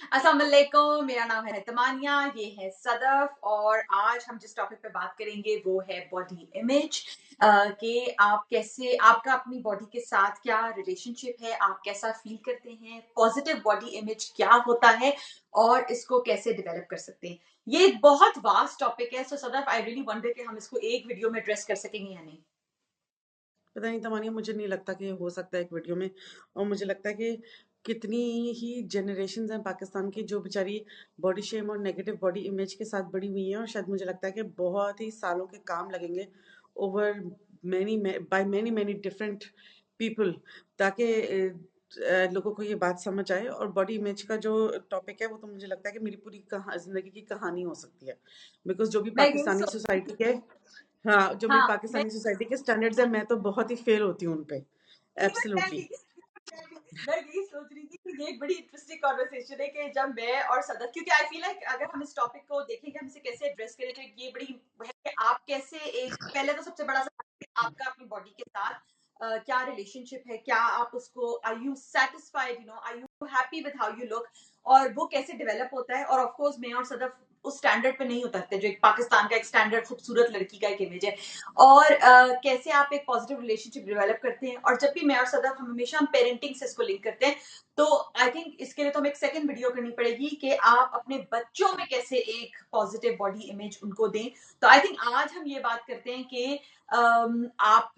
अस्सलाम वालेकुम, मेरा नाम है तमानिया, ये है सदफ और आज हम जिस टॉपिक पे बात करेंगे वो है बॉडी इमेज कि आप कैसे आपका अपनी बॉडी के साथ क्या रिलेशनशिप है, आप कैसा फील करते हैं, पॉजिटिव बॉडी इमेज क्या होता है और इसको कैसे डेवलप कर सकते हैं। ये एक बहुत वास्ट टॉपिक है, सो सदफ आई रियली वंडर कि हम इसको एक वीडियो में एड्रेस कर सकेंगे या नहीं। पता नहीं तमानिया, मुझे नहीं लगता कि ये हो सकता है एक वीडियो में। और मुझे लगता है कि कितनी ही जनरेशन हैं पाकिस्तान की जो बेचारी बॉडी शेम और नेगेटिव बॉडी इमेज के साथ बड़ी हुई हैं, और शायद मुझे लगता है कि बहुत ही सालों के काम लगेंगे over many by many many different people, ताकि लोगों को ये बात समझ आए। और बॉडी इमेज का जो टॉपिक है वो तो मुझे लगता है कि मेरी पूरी जिंदगी की कहानी हो सकती है। बिकॉज जो भी मैं यही पाकिस्तानी सोच सोसाइटी के, हाँ, जो मेरी हाँ मैं पाकिस्तानी सोसाइटी के स्टैंडर्ड्स हैं, मैं तो बहुत ही फेल होती हूँ उन पे। Even absolutely. मैं यही सोच रही थी कि ये एक बड़ी इंटरेस्टिंग कॉन्वर्सेशन है कि जब मैं और सदर, क्योंकि आई फील लाइक अगर हम इस टॉपिक को देखेंगे हम इसे कैसे एड्रेस करें तो ये बड़ी है कि आप कैसे एक, पहले तो सबसे बड़ा सा आपका अपनी बॉडी के साथ क्या रिलेशनशिप है, क्या आप उसको, are you satisfied, you know, are you happy with how you look, और वो कैसे डेवलप होता है। और ऑफ कोर्स मैं और सदर उस स्टैंडर्ड पे नहीं उतरते जो एक पाकिस्तान का एक स्टैंडर्ड खूबसूरत लड़की का एक इमेज है, और कैसे आप एक पॉजिटिव रिलेशनशिप डेवलप करते हैं। और जब भी मैं और सदफ हम हमेशा हम पेरेंटिंग से इसको लिंक करते हैं, तो आई थिंक इसके लिए तो हमें एक सेकंड वीडियो करनी पड़ेगी कि आप अपने बच्चों में कैसे एक पॉजिटिव बॉडी इमेज उनको दें। तो आई थिंक आज हम ये बात करते हैं कि आप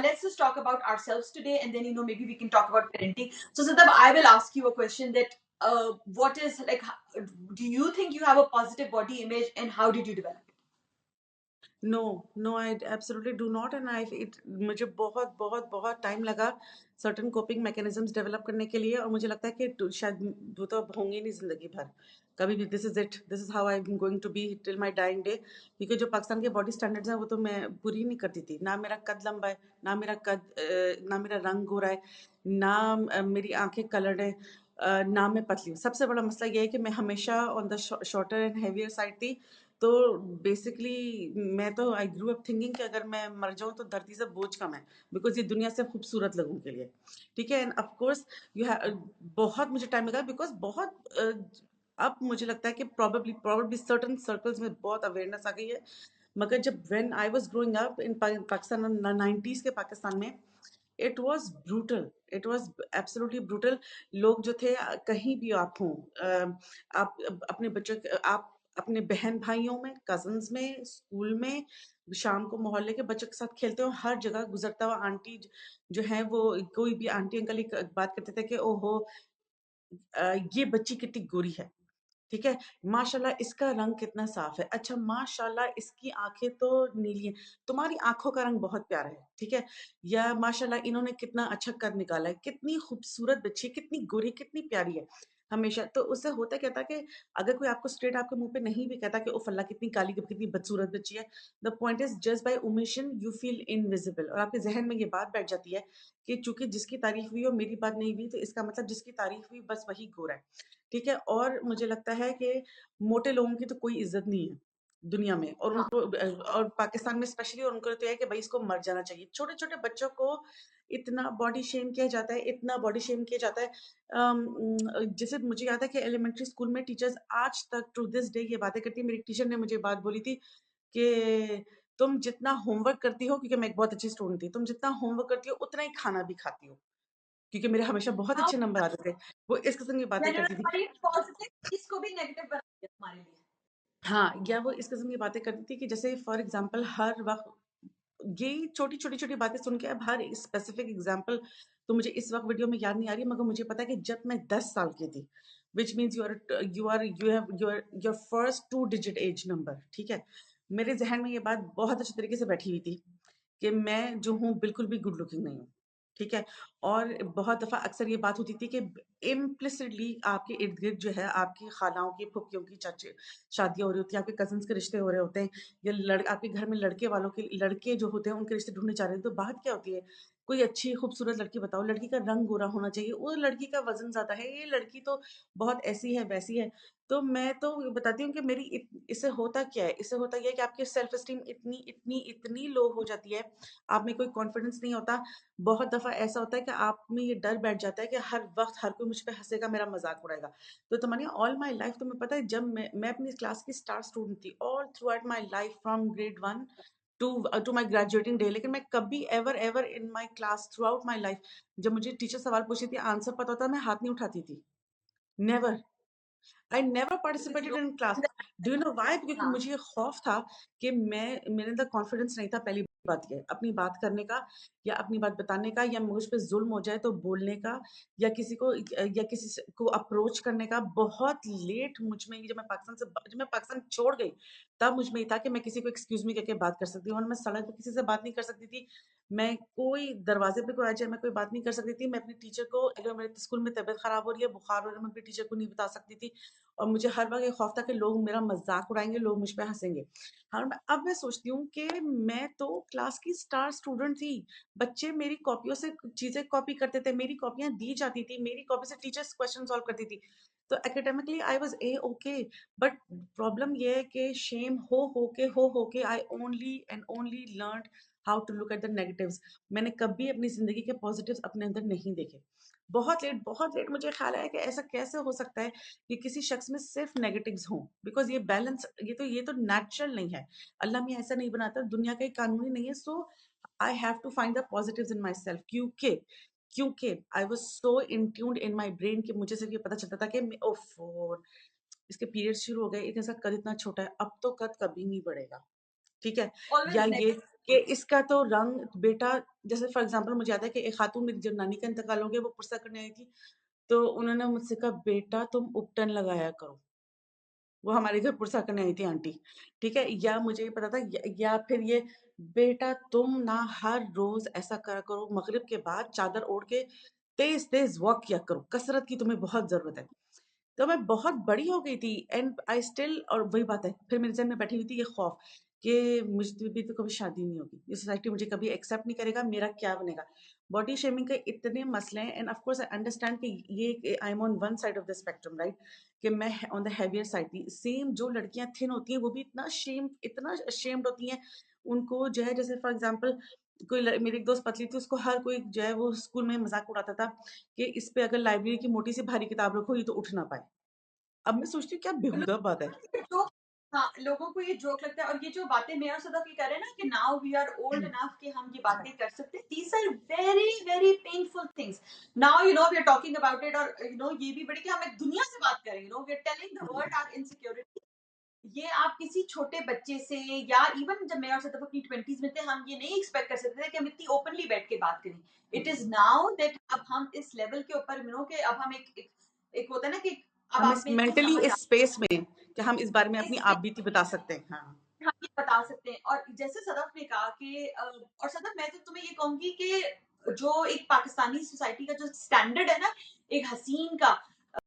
let's just talk about ourselves today and then maybe we can talk about parenting. So Sadaf, I will ask you a question that what is like, do you think you have a positive body image and how did you develop it? No, no, I absolutely do not. And I it मुझे बहुत बहुत बहुत time लगा certain coping mechanisms develop करने के लिए। और मुझे लगता है कि शायद वो तो अब होंगे नहीं जिंदगी भर कभी भी। This is it, this is how I am going to be till my dying day. क्योंकि जो पाकिस्तान के बॉडी स्टैंडर्ड्स हैं वो तो मैं पूरी नहीं करती थी। ना मेरा कद लंबा है, ना मेरा ना मेरा रंग गोरा है, ना मेरी आंखें कलर्ड है, ना मैं पतली हूँ। सबसे बड़ा मसला ये है कि मैं हमेशा on the shorter and heavier side थी। तो बेसिकली मैं तो आई ग्रू अप थिंकिंग कि अगर मैं मर जाऊं तो धरती से बोझ कम है, बिकॉज ये दुनिया से खूबसूरत लोगों के लिए। ठीक है। एंड ऑफ कोर्स यू बहुत मुझे टाइम लगा, बिकॉज बहुत अब मुझे लगता है कि प्रॉब्लली सर्टन सर्कल्स में बहुत अवेयरनेस आ गई है। मगर जब when I was growing up in Pakistan 90s के पाकिस्तान में, it was brutal, it was absolutely brutal. लोग जो थे, कहीं भी आप हों, आप अपने बच्चों आप अपने बहन भाइयों में, कजन्स में, स्कूल में, शाम को मोहल्ले के बच्चों के साथ खेलते हो, हर जगह गुजरता हुआ आंटी जो है वो, कोई भी आंटी अंकल ही बात करते थे कि ओहो, ये बच्ची कितनी गोरी है। ठीक है, माशाल्लाह इसका रंग कितना साफ है, अच्छा माशाल्लाह इसकी आंखें तो नीली हैं, तुम्हारी आंखों का रंग बहुत प्यारा है। ठीक है, या माशाल्लाह इन्होंने कितना अच्छा कर निकाला है, कितनी खूबसूरत बच्ची है, कितनी गोरी, कितनी प्यारी है। हमेशा तो उससे होता क्या था कि अगर कोई आपको स्ट्रेट आपके मुंह पे नहीं भी कहता कि उफ अल्लाह कितनी काली, कितनी बदसूरत बच्ची है, the point is just by omission you feel invisible. और आपके जहन में ये बात बैठ जाती है कि चूंकि जिसकी तारीफ हुई और मेरी बात नहीं हुई, तो इसका मतलब जिसकी तारीफ हुई बस वही गोरा है। ठीक है, और मुझे लगता है कि मोटे लोगों की तो कोई इज्जत नहीं है दुनिया में, और हाँ, उनको और पाकिस्तान में स्पेशली, और उनको तो है कि भाई इसको मर जाना चाहिए। छोटे छोटे बच्चों को इतना बॉडी शेम किया जाता है, इतना बॉडी शेम किया जाता है। जैसे मुझे याद है कि एलिमेंट्री स्कूल में टीचर्स आज तक टू दिस डे ये बातें करती है। मेरी टीचर ने मुझे बात बोली थी कि तुम जितना होमवर्क करती हो, क्योंकि मैं एक बहुत अच्छी स्टूडेंट थी, तुम जितना होमवर्क करती हो उतना ही खाना भी खाती हो, क्योंकि मेरे हमेशा बहुत हाँ, अच्छे नंबर आते थे। वो इस किस्म की बातें यानी उन्होंने करती थी। हमारी पॉजिटिव चीज को भी नेगेटिव बना दिया हमारे लिए। हाँ, या वो इस किस्म की बातें करती थी कि जैसे फॉर एग्जांपल हर वक्त यही छोटी-छोटी बातें सुन के, अब हर स्पेसिफिक एग्जांपल तो मुझे इस वक्त वीडियो में याद नहीं आ रही, मगर मुझे पता है कि जब मैं 10 साल की थी, which means you have your first 2 digit as number. ठीक है? मेरे ज़हन में ये बात बहुत अच्छे तरीके से बैठी हुई थी कि मैं जो हूँ बिल्कुल भी गुड लुकिंग नहीं हूँ। ठीक है? और बहुत दफ़ा अक्सर ये बात होती थी कि इम्प्लिसिटली आपके इर्द-गिर्द जो है आपकी खालाओं की, फूफियों की, चाची शादियाँ हो रही होती हैं, आपके कज़िन्स के रिश्ते हो रहे होते हैं, या आपके घर में लड़के वालों के लड़के जो होते हैं उनके रिश्ते ढूँढने जा रहे हैं। तो बात क्या होती है? कोई अच्छी खूबसूरत लड़की बताओ, लड़की का रंग गोरा होना चाहिए, वो लड़की का वजन ज्यादा है, ये लड़की तो बहुत ऐसी है वैसी है। तो मैं तो बताती हूँ कि इससे होता क्या है, इससे होता यह है कि आपकी सेल्फ एस्टीम इतनी इतनी इतनी लो हो जाती है, आप में कोई कॉन्फिडेंस नहीं होता। बहुत दफा ऐसा होता है कि आप में ये डर बैठ जाता है कि हर वक्त हर कोई मुझ पे हंसेगा, मेरा मजाक उड़ाएगा। तो तुम्हारी ऑल माई लाइफ, तुम्हें पता है, जब मैं अपनी क्लास की स्टार स्टूडेंट थी all throughout my life from grade 1 to my graduating day, लेकिन मैं कभी ever ever in my class throughout my life, जब मुझे टीचर सवाल पूछती थी, आंसर पता होता, मैं हाथ नहीं उठाती थी। Never, I never Because participated लोग in class. Do you know why? क्योंकि हाँ मुझे ये खौफ था कि मेरे अंदर कॉन्फिडेंस नहीं था, पहली बात ये अपनी बात करने का या अपनी बात बताने का, या मुझ पे जुल्म हो जाए तो बोलने का, या को अप्रोच करने का। बहुत लेट मुझ में, जब मैं पाकिस्तान छोड़ गई, तब मुझ में ये था कि मैं किसी को एक्सक्यूज मी करके बात कर सकती हूँ, और मैं सड़क पे किसी से बात नहीं कर सकती थी। मैं कोई दरवाजे पे कोई आ जाए, मैं कोई बात नहीं कर सकती थी। मैं अपनी टीचर को, अगर मेरे स्कूल में तबीयत खराब हो रही है, बुखार हो रहा है, मैं अपनी टीचर को नहीं बता सकती थी। और मुझे हर वक्त ये खौफ था कि लोग मेरा मजाक उड़ाएंगे, लोग मुझ पे हंसेंगे। हाँ, अब मैं सोचती हूँ कि मैं तो क्लास की स्टार स्टूडेंट थी, बच्चे मेरी कॉपियों से चीजें कॉपी करते थे, मेरी कॉपियां दी जाती थी, मेरी कॉपी से टीचर्स क्वेश्चन सॉल्व करती थी। तो academically I was a okay. But problem ये है कि शेम हो के I only and only learn how to look at the negatives. मैंने कभी अपनी जिंदगी के पॉजिटिव्स अपने अंदर नहीं देखे। बहुत लेट मुझे ख्याल आया कि ऐसा कैसे हो सकता है कि किसी शख्स में सिर्फ नेगेटिव्स हों, बिकॉज ये बैलेंस, ये तो नेचुरल नहीं है। अल्लाह में ऐसा नहीं बनाता, दुनिया का एक कानून ही नहीं है। So I have to find the positives in myself, क्योंकि क्योंकि I was so in tuned in my brain कि मुझे सिर्फ ये पता चलता था कि ओफ, इसके पीरियड शुरू हो गए, इतने सा कद इतना छोटा है, अब तो कद कभी नहीं बढ़ेगा, ठीक है। या ऑलवेज ये नेगेटिव। कि इसका तो रंग बेटा, जैसे फॉर एग्जांपल मुझे याद है कि एक खातून, मेरी जब नानी का इंतकाल हो गया, वो पुरसा करने आई थी, तो उन्होंने मुझसे कहा, बेटा तुम उपटन लगाया करो। वो हमारे घर पुरसा करने आई थी आंटी, ठीक है। या मुझे ये पता था, या फिर ये, बेटा तुम ना हर रोज ऐसा करा करो, मगरिब के बाद चादर ओढ़ के तेज तेज वॉक किया करो, कसरत की तुम्हें बहुत जरूरत है। तो मैं बहुत बड़ी हो गई थी, एंड आई स्टिल, और वही बात है, फिर मेरे जहन में बैठी हुई थी ये खौफ कि मुझे भी तो कभी शादी नहीं होगी, ये सोसाइटी मुझे कभी एक्सेप्ट नहीं करेगा, मेरा क्या बनेगा। बॉडी शेमिंग के इतने मसले हैं, end of course I understand कि ये I am on one side of the spectrum, right, कि मैं ऑन द हैवियर साइड थी। सेम जो लड़कियां थिन होती हैं, वो भी इतना अशेम्ड होती हैं। उनको जो है, जैसे फॉर एग्जाम्पल, मेरी एक दोस्त पतली थी, उसको हर कोई जो है वो स्कूल में मजाक उड़ाता था कि इस पे अगर लाइब्रेरी की मोटी सी भारी किताब रखो, ये तो उठ ना पाए। अब मैं सोचती हूँ क्या बेहुदा बात है। जो हाँ, लोगों को ये जोक लगता है, और ये जो बातें मेयर सदफ ये कर रहे हैं ना कि now we are old enough कि हम ये बातें कर सकते हैं, these are very very painful things. Now we are talking about it, और ये भी बड़ी कि हम एक दुनिया से बात करें, we are telling the world our insecurity. ये आप किसी छोटे बच्चे से, या इवन जब मैं और सदफ अपनी 20s में थे, हम ये नहीं एक्सपेक्ट कर सकते थे कि हम इतनी ओपनली बैठ के बात करें। इट इज नाउ दैट अब हम इस लेवल के ऊपर कि अब हम एक होता है ना कि अब हम आप इस में इतनी मेंटली समझ आ इस स्पेस में कि हम इस बारे में अपनी इस आप बीती बता सकते हैं। हाँ। हम ये बता सकते हैं। और जैसे सदफ ने कहा कि और सदफ, मैं तो तुम्हें ये कहूंगी कि जो एक पाकिस्तानी सोसाइटी का जो स्टैंडर्ड है ना, एक हसीन का,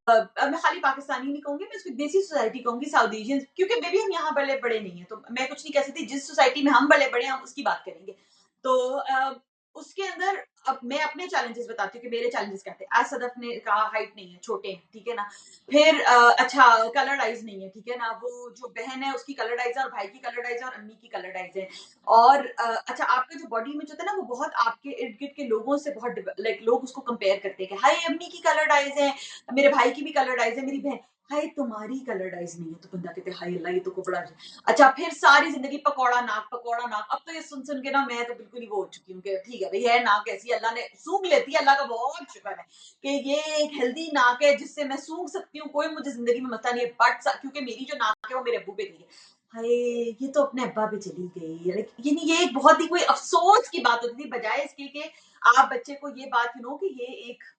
मैं खाली पाकिस्तानी नहीं कहूंगी, मैं उसको देसी सोसाइटी कहूंगी, साउथ एशियन, क्योंकि मे भी हम यहाँ बड़े बड़े नहीं है, तो मैं कुछ नहीं कह सकती। जिस सोसाइटी में हम बड़े बड़े हम उसकी बात करेंगे। तो उसके अंदर अब मैं अपने चैलेंजेस बताती हूँ कि मेरे चैलेंजेस क्या थे। आज सदफ ने कहा हाइट नहीं है, छोटे हैं, ठीक है ना। फिर अच्छा, कलर्ड आइज नहीं है, ठीक है ना। वो जो बहन है उसकी कलर्ड आइज है, और भाई की कलर्ड आइज है, और अम्मी की कलर्ड आइज है। और अच्छा, आपका जो बॉडी में जो होता है ना, वो बहुत आपके इर्द गिर्द के लोगों से बहुत लाइक लोग उसको कंपेयर करते हैं कि हाय अम्मी की कलर्ड आइज है, मेरे भाई की भी कलर्ड आइज है, मेरी बहन, हाय तुम्हारी कलर्ड आइज नहीं है, तो बंदा कहते हाय अल्लाह, ये तो बड़ा। अच्छा, फिर सारी जिंदगी पकौड़ा नाक पकौड़ा नाक। अब तो ये सुन सुन के ना मैं तो बिल्कुल ही वो हो चुकी हूँ कि ठीक है भाई, है नाक ऐसी, अल्लाह ने सूंघ लेती है, अल्लाह का बहुत शुक्र है कि ये एक हेल्दी नाक है जिससे मैं सूंघ सकती हूँ, कोई मुझे जिंदगी में मसला नहीं है। बट क्योंकि मेरी जो नाक है वो मेरे अब्बू पे गई है, हाय ये तो अपने अब्बा पे चली गई। ये एक बहुत ही कोई अफसोस की बात होती थी, बजाय इसके कि आप बच्चे को ये बात कि ये एक,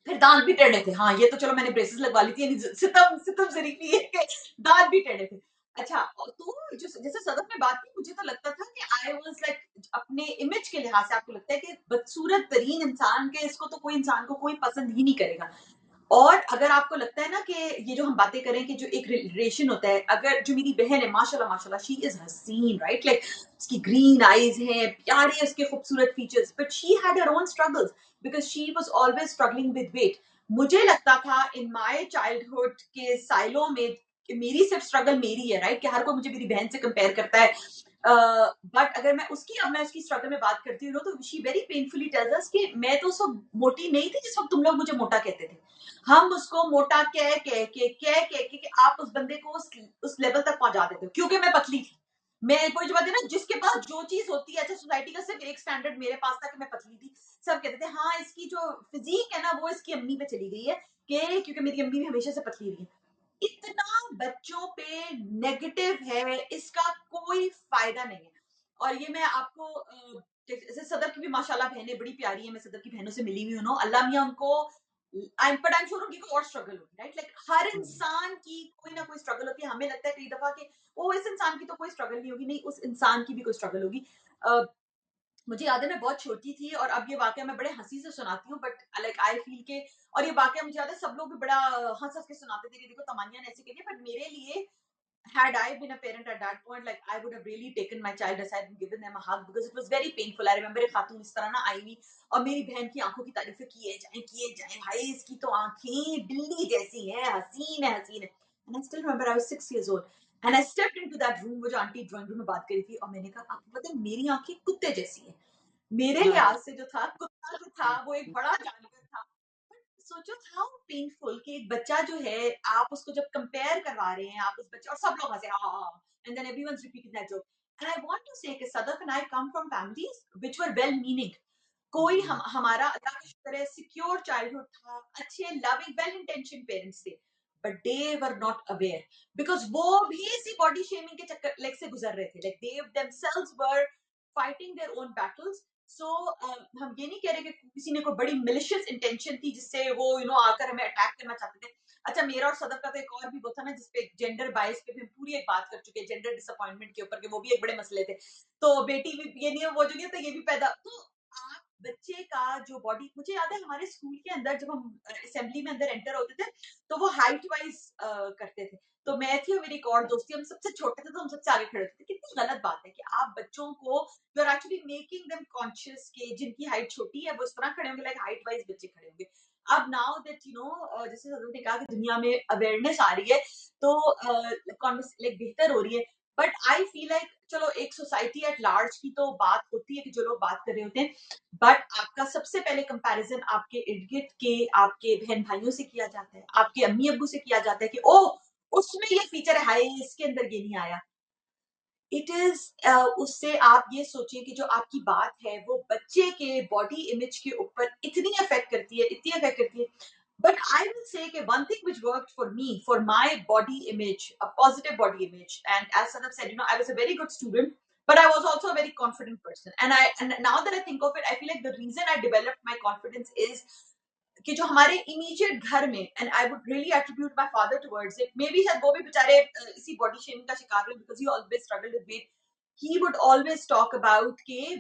फिर दांत भी टेढ़े थे। हाँ, ये तो चलो मैंने ब्रेसेस लगवा ली थी, सितम सितम जरीफी है कि दांत भी टेढ़े थे। अच्छा, तो जो जैसे सदफ में बात की, मुझे तो लगता था कि आई वाज लाइक, अपने इमेज के लिहाज से आपको लगता है कि बदसूरत तरीन इंसान के, इसको तो कोई इंसान को कोई पसंद ही नहीं करेगा। और अगर आपको लगता है ना कि ये जो हम बातें करें कि जो एक रिलेशन होता है, अगर जो मेरी बहन है माशाल्लाह माशाल्लाह, शी इज हसीन, राइट, लाइक उसकी ग्रीन आईज हैं, प्यारे उसके खूबसूरत features, but she had her own struggles because she was always struggling with weight. मुझे लगता था इन माय चाइल्डहुड के साइलों में कि मेरी सिर्फ स्ट्रगल मेरी है, राइट, कि हर कोई मुझे मेरी बहन से कंपेयर करता है. बट अगर मैं उसकी स्ट्रगल में बात करती हूँ तो she very painfully tells us कि मैं तो उस वक्त मोटी नहीं थी जिस वक्त तुम लोग मुझे मोटा कहते थे. हम उसको मोटा कह के कि आप उस बंदे को उस लेवल तक पहुंचा देते हो क्योंकि मैं पतली थी. मैं कोई जो बात है ना, जिसके पास जो चीज होती है, अच्छा सोसाइटी का सिर्फ एक स्टैंडर्ड मेरे पास था कि मैं पतली थी. सब कहते थे हाँ इसकी जो फिजिक है ना वो इसकी अम्मी पे चली गई है, कि क्योंकि मेरी अम्मी भी हमेशा से पतली रही है. इतना बच्चों पे नेगेटिव है, इसका कोई फायदा नहीं है. और ये मैं आपको जैसे सदर की भी माशाल्लाह बहनें बड़ी प्यारी है, मैं सदर की बहनों से मिली हुई हूँ, अल्लाह मियाँ उनको, बट आई एम श्योर उनकी कोई और स्ट्रगल होगी, राइट, लाइक हर इंसान की कोई ना कोई स्ट्रगल होती है. हमें लगता है कई दफा कि वो इस इंसान की तो कोई स्ट्रगल नहीं होगी, नहीं, उस इंसान की भी कोई स्ट्रगल होगी. मुझे याद है मैं बहुत छोटी थी और अब ये वाकया मैं बड़े हंसी से सुनाती हूँ, बट लाइक आई फील के, और ये वाकया मुझे याद है सब लोग भी बड़ा हंस हंस के सुनाते थे कि देखो तमानिया ने ऐसे कही है, बट मेरे लिए had I been a parent at that point, like I would have really taken my child aside and given them a hug because it was very painful. I remember एक खातून इस तरह ना आई हुई और मेरी बहन की आंखों की तारीफें किए जाएं, भाई इसकी तो आंखें बिल्ली जैसी हैं, हसीन है हसीन है. And I still remember I was 6 years old and I stepped into that room, वो जो आंटी ड्राइंग रूम में बात करी थी, और मैंने कहा आपको पता है मेरी आंखें कुत्ते जैसी हैं. मेरे हाँ लिहाज से जो था कुत्ता जो था वो एक बड़ा जानवर था. सोचो हाउ पेनफुल कि एक बच्चा जो है आप उसको जब कंपेयर करवा रहे हैं, आप उस बच्चे, और सब लोग हंसे हाँ, and then everyone's repeating that joke. And I want to say कि Sadaf and I come from families which were well meaning. कोई हमारा अल्लाह का शुक्र है सिक्योर चाइल्डहुड था, अच्छे लविंग वेल इंटेंशन पेरेंट्स थे, but they were not aware because वो भी इसी बॉडी शेमिंग के चक्कर लाइक से गुजर रहे थे, like they themselves were fighting their own battles. So हम ये नहीं कह रहे कि किसी ने कोई बड़ी मिलिशियस इंटेंशन थी जिससे वो आकर हमें अटैक करना चाहते थे. अच्छा मेरा और सदर का तो एक और भी वो था ना जिसपे जेंडर बाइस पे भी हम पूरी एक बात कर चुके हैं, जेंडर डिसअपॉइंटमेंट के ऊपर, के वो भी एक बड़े मसले थे. तो बेटी भी ये नहीं है वो जो नहीं है, तो ये भी पैदा, तो आप बच्चे का जो बॉडी, मुझे याद है हमारे स्कूल के अंदर जब हम असेंबली में अंदर एंटर होते थे तो वो हाइट वाइज करते थे. तो मैं थी और मेरी एक और दोस्ती, हम सबसे छोटे थे तो हम सबसे आगे खड़े होते थे. कितनी गलत बात है कि आप बच्चों को, you are actually making them conscious के जिनकी हाइट छोटी है वो इस तरह खड़े होंगे, लाइक हाइट वाइज बच्चे खड़े होंगे. अब नाउ दैट जैसे सदर ने कहा कि दुनिया में अवेयरनेस आ रही है तो लाइक बेहतर हो रही है, बट आई फील लाइक चलो एक सोसाइटी एट लार्ज की तो बात होती है कि जो लोग बात कर रहे होते हैं, बट आपका सबसे पहले कंपैरिजन आपके इर्द गिर्द के आपके बहन भाइयों से किया जाता है, आपके अम्मी अब्बू से किया जाता है कि ओ उसमें ये फीचर है, हाय इसके अंदर ये नहीं आया. इट इज उससे आप ये सोचें कि जो आपकी बात है वो बच्चे के बॉडी इमेज के ऊपर इतनी अफेक्ट करती है, इतनी अफेक्ट करती है. But I will say that one thing which worked for me, for my body image, a positive body image, and as Sanam said, I was a very good student, but I was also a very confident person. And now that I think of it, I feel like the reason I developed my confidence is कि जो हमारे immediate घर में, and I would really attribute my father towards it, may be शायद वो भी बेचारे इसी बॉडी शेमिंग का शिकार हुए because he always struggled with weight. He would always talk about के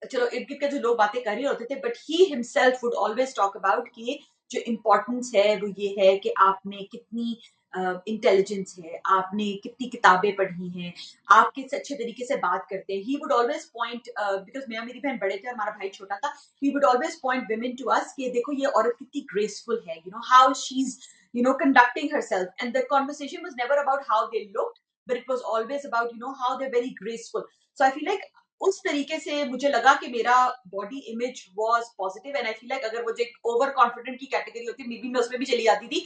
चलो इर्द गिर्द के जो लोग बातें कर रहे होते थे, but he himself would always talk about कि जो इम्पोर्टेंस है वो ये है कि आपने कितनी इंटेलिजेंस है, आपने कितनी किताबें पढ़ी हैं, आप किस अच्छे तरीके से बात करते हैं. ही वुड ऑलवेज पॉइंट, बिकॉज मैं मेरी बहन बड़े थे और हमारा भाई छोटा था, he would always point women to us कि देखो ये औरत कितनी ग्रेसफुल है, how she is conducting herself, and the conversation was never about how they looked, but it was always about how they're very graceful. So I feel like उस तरीके से मुझे लगा कि मेरा body image was positive, and I feel like अगर वो जो ओवर कॉन्फिडेंट की कैटेगरी होती मे बी मैं उसमें भी चली जाती थी,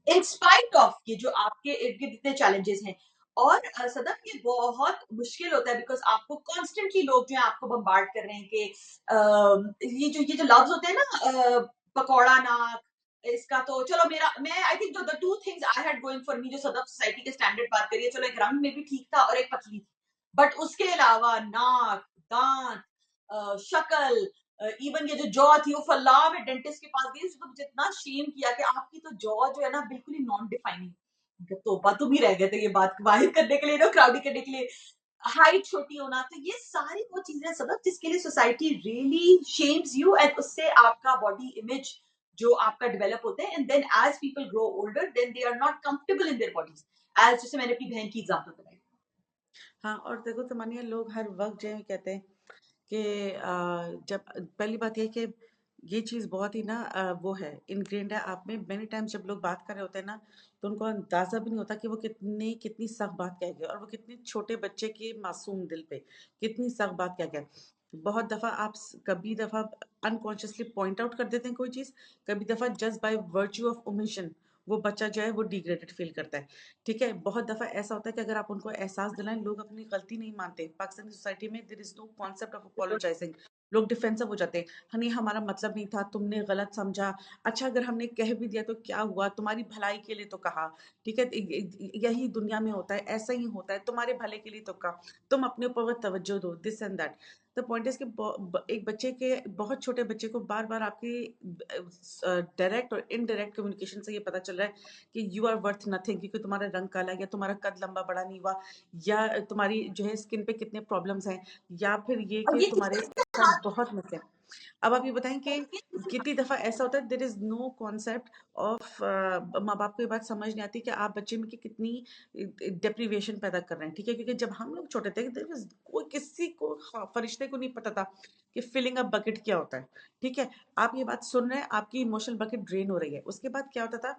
इन स्पाइट ऑफ ये जो आपके इर्द गिर्द इतने चैलेंजेस हैं. और सदफ ये बहुत मुश्किल होता है बिकॉज आपको कॉन्स्टेंटली लोग जो है आपको बम्बार्ड कर रहे हैं कि ये जो लव्स होते हैं ना, पकौड़ा नाक, इसका तो चलो मेरा, मैं आई थिंक जो the two things I had going for me, जो सदफ सोसाइटी के स्टैंडर्ड बात करिए, चलो एक रंग में भी ठीक था और एक पतली थी, बट उसके अलावा नाक, दांत, शक्ल, इवन ये जो जॉ थी, वो फल्लाह में डेंटिस्ट के पास गई, उसको मुझे इतना शेम किया कि आपकी तो जॉ जो है ना बिल्कुल ही नॉन डिफाइनिंग. तो तुम ही रह गए थे ये बात वाहिद करने के लिए, क्राउडी करने के लिए, हाइट छोटी होना, तो ये सारी वो चीजें सब जिसके लिए society really shames you, and उससे आपका बॉडी इमेज जो आपका डेवलप होते हैं, and then as people grow older then they are not comfortable in their bodies, as जैसे मैंने अपनी बहन की एग्जांपल बताई। हाँ, और देखो तो मानिए लोग हर वक्त जो है कहते हैं कि जब पहली बात ये है कि ये चीज़ बहुत ही ना वो है इनग्रेन्ड है आप में। मैनी टाइम्स जब लोग बात कर रहे होते हैं ना तो उनको अंदाज़ा भी नहीं होता कि वो कितनी कितनी सख्त बात कह गए और वो कितनी छोटे बच्चे के मासूम दिल पे कितनी सख्त बात कह गए। बहुत दफ़ा आप कभी दफ़ा अनकॉन्शियसली पॉइंट आउट कर देते हैं कोई चीज़, कभी दफ़ा just by virtue of omission वो बच्चा जो है वो डिग्रेडेड फील करता है। ठीक है, बहुत दफ़ा ऐसा होता है कि अगर आप उनको एहसास दिलाएं, लोग अपनी गलती नहीं मानते। पाकिस्तानी सोसाइटी में there is no concept of apologising. लोग डिफेंसिव हो जाते हैं, हनी हमारा मतलब नहीं था, तुमने गलत समझा। अच्छा अगर हमने कह भी दिया तो क्या हुआ, तुम्हारी भलाई के लिए तो कहा। ठीक है, यही दुनिया में होता है, ऐसा ही होता है, तुम्हारे भले के लिए तो कहा। तुम अपने ऊपर वो तवज्जो दो, this and that. The point is कि एक बच्चे के बहुत छोटे बच्चे को बार बार आपकी डायरेक्ट और इनडायरेक्ट कम्युनिकेशन से ये पता चल रहा है कि यू आर वर्थ नथिंग, क्योंकि तुम्हारा रंग काला है या तुम्हारा कद लंबा बड़ा नहीं हुआ या तुम्हारी जो है स्किन पे कितने प्रॉब्लम्स हैं या फिर ये और कि ये तुम्हारे चीजें साथ बहुत मसले हैं। अब आप ये बताएं कि कितनी दफ़ा ऐसा होता है there is no concept of माँ बाप को ये बात समझ नहीं आती कि आप बच्चे में कि कितनी डिप्रीवेशन पैदा कर रहे हैं। ठीक है, क्योंकि जब हम लोग छोटे थे कोई किसी को फरिश्ते को नहीं पता था कि फिलिंग अ बकेट क्या होता है। ठीक है, आप ये बात सुन रहे हैं, आपकी इमोशनल बकेट ड्रेन हो रही है। उसके बाद क्या होता था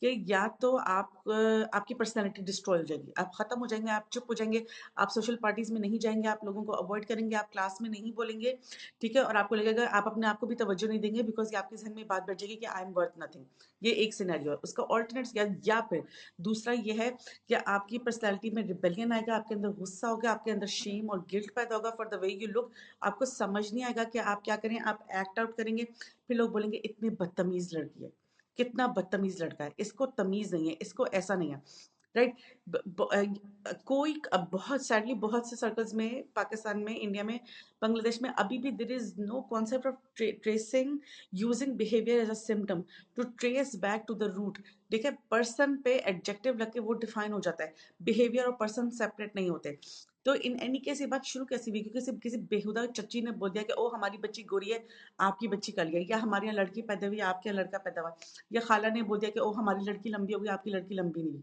कि या तो आपकी पर्सनैलिटी डिस्ट्रॉय हो जाएगी, आप ख़त्म हो जाएंगे, आप चुप हो जाएंगे, आप सोशल पार्टीज़ में नहीं जाएंगे, आप लोगों को अवॉइड करेंगे, आप क्लास में नहीं बोलेंगे। ठीक है, और आपको लगेगा आप अपने आप को भी तवज्जो नहीं देंगे बिकॉज आपके जहन में बात बैठ जाएगी कि आई एम वर्थ नथिंग। ये एक सिनेरियो है। उसका ऑल्टरनेट या फिर दूसरा ये है कि आपकी पर्सनैलिटी में रिबेलियन आएगा, आपके अंदर गुस्सा होगा, आपके अंदर शेम और गिल्ट पैदा होगा for the way you look. आपको समझ नहीं आएगा कि आप क्या करें, आप एक्ट आउट करेंगे। फिर लोग बोलेंगे इतनी बदतमीज लड़की है, कितना बदतमीज लड़का है, इसको तमीज नहीं है, इसको ऐसा नहीं है। राइट, कोई बहुत सैडली बहुत से सर्कल्स में पाकिस्तान में, इंडिया में, बांग्लादेश में अभी भी there is no concept of tracing using behaviour as a symptom to trace back to the root. देखिए पर्सन पे एडजेक्टिव लग के वो डिफाइन हो जाता है, बिहेवियर और पर्सन सेपरेट नहीं होते। तो इन एनी केस ये बात शुरू कैसी हुई, क्योंकि सिर्फ किसी बेहुदा चच्ची ने बोल दिया कि ओ हमारी बच्ची गोरी है, आपकी बच्ची काली है, या हमारे यहाँ लड़की पैदा हुई, आपके यहाँ लड़का पैदा हुआ, या खाला ने बोल दिया कि ओ हमारी लड़की लंबी होगी, आपकी लड़की लंबी नहीं।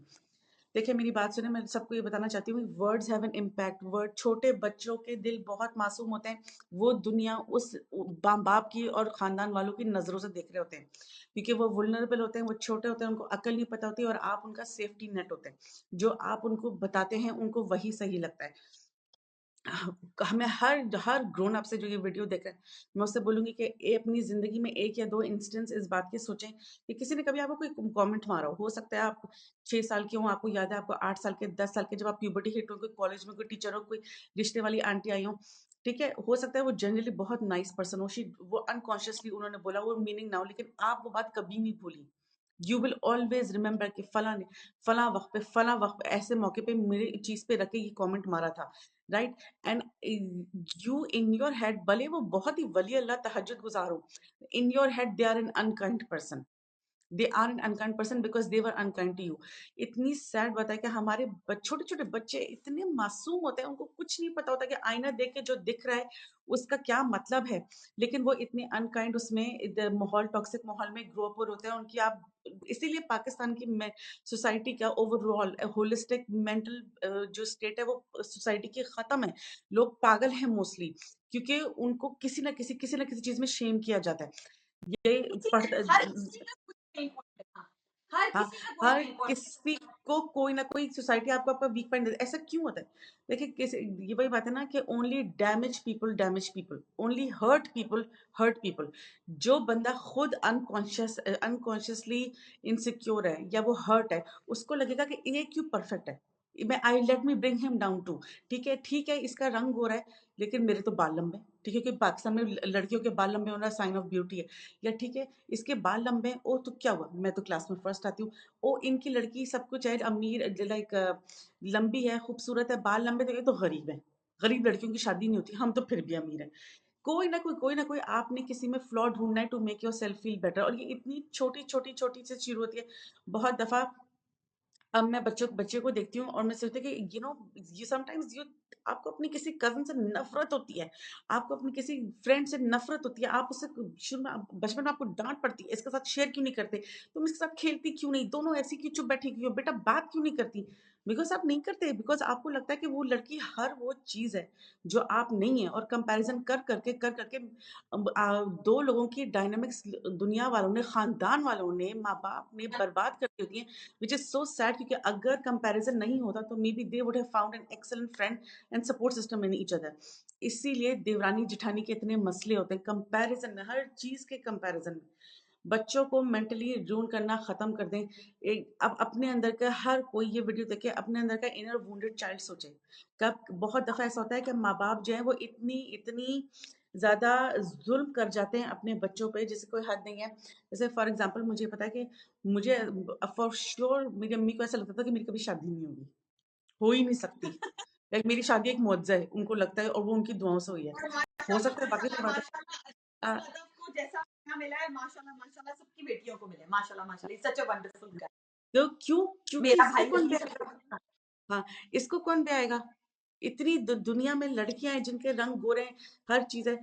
देखिए मेरी बात सुने, मैं सबको ये बताना चाहती हूँ words have an impact. Word, छोटे बच्चों के दिल बहुत मासूम होते हैं, वो दुनिया उस बाप की और खानदान वालों की नजरों से देख रहे होते हैं, क्योंकि वो वुलनरेबल होते हैं, वो छोटे होते हैं, उनको अकल नहीं पता होती और आप उनका सेफ्टी नेट होते हैं। जो आप उनको बताते हैं उनको वही सही लगता है। हमें हर हर ग्रोन अप से जो ये वीडियो देख रहे हैं, मैं उससे बोलूंगी कि अपनी जिंदगी में एक या दो इंस्टेंस इस बात के सोचें कि किसी ने कभी आपको कोई कमेंट मारा हो सकता है आप 6 साल के हो, आपको याद है आपको 8 साल के 10 साल के जब आप प्यूबर्टी हिट हो, कोई कॉलेज में कोई टीचर हो, कोई रिश्ते वाली आंटी आई हो। ठीक है, हो सकता है वो जनरली बहुत नाइस पर्सन हो, वो अनकॉन्शियसली उन्होंने बोला, वो मीनिंग ना हो, लेकिन आप वो बात कभी नहीं भूली। यू विल ऑलवेज रिमेंबर कि फला ने फला वक्त पे ऐसे मौके पे मेरे चीज पे रखे ये कमेंट मारा था। Right, and you in your head, भले वो बहुत ही वली अल्लाह तहज्जुद गुजार हो, in your head they are an unkind person, they are an unkind person because they were unkind to you. इतनी सैड बात है कि हमारे छोटे छोटे बच्चे इतने मासूम होते हैं, उनको कुछ नहीं पता होता कि आईना देख के जो दिख रहा है उसका क्या मतलब है, लेकिन वो इतने अनकाइंड उसमें माहौल, टॉक्सिक माहौल में ग्रो अप होते हैं उनकी। आप इसीलिए पाकिस्तान की सोसाइटी का ओवरऑल होलिस्टिक मेंटल जो स्टेट है वो सोसाइटी की खत्म है। लोग पागल हैं मोस्टली, क्योंकि उनको किसी ना किसी चीज में शेम किया जाता है। ये हर किसी का कुछ पेन पॉइंट है, हर हाँ, किसी का कोई हर पेन पॉइंट। किसी को कोई ना कोई सोसाइटी आपको आपका वीक पॉइंट देती है। ऐसा क्यों होता है? देखिए किसी, ये वही बात है ना कि damage people, only hurt people. जो बंदा खुद अनकॉन्शियसली इनसिक्योर है या वो हर्ट है, उसको लगेगा कि ये क्यों परफेक्ट है, मैं I let me bring him down to. ठीक है इसका रंग गोरा है लेकिन मेरे तो बाल लंबे हैं। ठीक है, क्योंकि पाकिस्तान में लड़कियों के बाल लंबे होना साइन ऑफ ब्यूटी है। या ठीक है इसके बाल लंबे हैं, ओ तो क्या हुआ, मैं तो क्लास में फर्स्ट आती हूँ। ओ इनकी लड़की सब कुछ है, अमीर, लाइक लंबी है, खूबसूरत है, बाल लंबे, तो ये तो गरीब है, गरीब लड़कियों की शादी नहीं होती, हम तो फिर भी अमीर हैं। कोई ना कोई आपने किसी में फ्लॉ ढूंढना है to make yourself feel better, और ये इतनी छोटी से शुरू होती है। बहुत दफा अब मैं बच्चों बच्चे को देखती हूँ और मैं सोचती हूँ कि यू समटाइम्स यू आपको अपनी किसी कज़न से नफ़रत होती है, आपको अपनी किसी फ्रेंड से नफ़रत होती है, आप उससे शुरू में बचपन में आपको डाँट पड़ती है, इसके साथ शेयर क्यों नहीं करते? तुम इसके साथ खेलती क्यों नहीं? दोनों ऐसी क्यों चुप बैठी क्यों हो? बेटा बात क्यों नहीं करती? बिकॉज़ आप नहीं करते, बिकॉज़ आपको लगता है कि वो लड़की हर वो चीज़ है, जो आप नहीं है, और कंपैरिज़न कर करके 2 लोगों की डायनामिक्स दुनिया वालों ने, ख़ानदान वालों ने, माँ-बाप ने बर्बाद कर दी होती है, व्हिच इज़ सो सैड, क्योंकि अगर कंपैरिज़न नहीं होता तो may be they would have found an excellent friend and support system in each other. इसीलिए देवरानी-जेठानी के इतने मसले होते हैं कंपैरिज़न में, हर चीज़ के कंपैरिज़न में। बच्चों को मेंटली रून करना ख़त्म कर दें। अब अपने अंदर का हर कोई ये वीडियो देख के अपने अंदर का इनर वुंडेड चाइल्ड सोचे। कब बहुत दफ़ा ऐसा होता है कि माँ-बाप जो हैं वो इतनी इतनी ज़्यादा ज़ुल्म कर जाते हैं अपने बच्चों पे, जिससे कोई हद नहीं है। जैसे फॉर एग्ज़ाम्पल मुझे पता है कि मुझे फॉर श्योर मेरी अम्मी को ऐसा लगता था कि मेरी कभी शादी नहीं होगी, हो ही नहीं सकती। लाइक मेरी शादी एक मुअज्ज़ा है, उनको लगता है, और वो उनकी दुआओं से हुई है। और हो माशाल्लाह सकता है, बाकी तो माशाल्लाह बात है। माशाल्लाह अ, सदफ को जैसा खाना मिला है, माशाल्लाह माशाल्लाह सबकी बेटियों को मिले, माशाल्लाह माशाल्लाह, सच अ वंडरफुल गाय। तो क्यों? क्योंकि मेरा इसको भाई कौन यही सब ब्याएगा? हाँ, इसको कौन ब्याएगा? इतनी दुनिया में लड़कियां हैं जिनके रंग गोरे हैं, हर चीज है।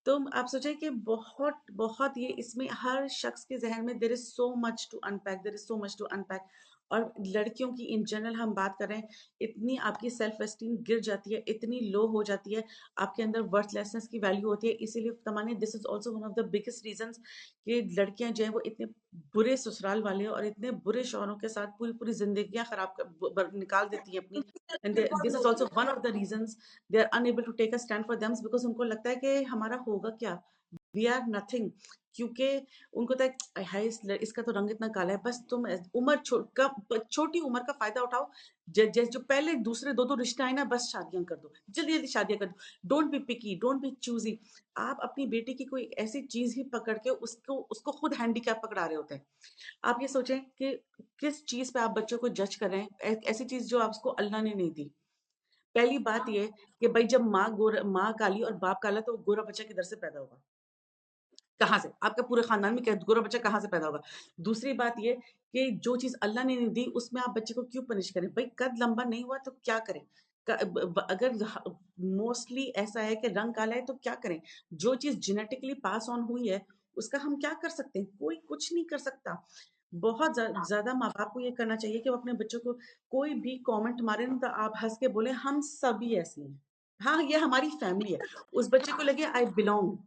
तो आप सोचें कि बहुत बहुत ये इसमें हर शख्स के जहन में there is so much to unpack, there is so much to unpack. और लड़कियों की इन जनरल हम बात कर रहे हैं, इतनी आपकी सेल्फ एस्टीम गिर जाती है, इतनी लो हो जाती है, आपके अंदर वर्थलेसनेस की वैल्यू होती है। इसीलिए Tamanna this is also one of the biggest reasons कि लड़कियां जो है वो इतने बुरे ससुराल वाले और इतने बुरे शौहरों के साथ पूरी पूरी जिंदगियां खराब निकाल देती हैं अपनी। एंड बहुत दिस लो इज होती ऑल्सो है। One of the reasons they are unable to take a stand for thems, because उनको लगता है कि हमारा होगा क्या, वी आर नथिंग। क्योंकि उनको तो है इसका तो रंग इतना काला है, बस तुम उम्र छोटी उम्र का फायदा उठाओ। जो पहले दूसरे दो दो रिश्ते आए ना, बस शादियां कर दो, जल्दी जल्दी शादियां कर दो। Don't be picky, don't be choosy. आप अपनी बेटी की कोई ऐसी चीज ही पकड़ के उसको उसको खुद हैंडीकैप पकड़ा रहे होते हैं। आप ये सोचें कि किस चीज पे आप बच्चों को जज कर रहे हैं, ऐसी चीज जो आपको अल्लाह ने नहीं दी। पहली बात ये कि भाई जब माँ काली और बाप काला, तो गोरा बच्चा किधर से पैदा होगा? कहाँ से? आपके पूरे खानदान में गोरा बच्चा कहाँ से पैदा होगा? दूसरी बात ये कि जो चीज अल्लाह ने नहीं दी उसमें आप बच्चे को क्यों पनिश करें? भाई कद लंबा नहीं हुआ तो क्या करें? अगर मोस्टली ऐसा है कि रंग काला है तो क्या करें? जो चीज जेनेटिकली पास ऑन हुई है उसका हम क्या कर सकते हैं? कोई कुछ नहीं कर सकता। बहुत ज्यादा माँ बाप को ये करना चाहिए कि वो अपने बच्चों को कोई भी कमेंट मारे ना, तो आप हंस के बोले हम सभी ऐसे हैं। हाँ, ये हमारी फैमिली है। उस बच्चे को लगे आई बिलोंग।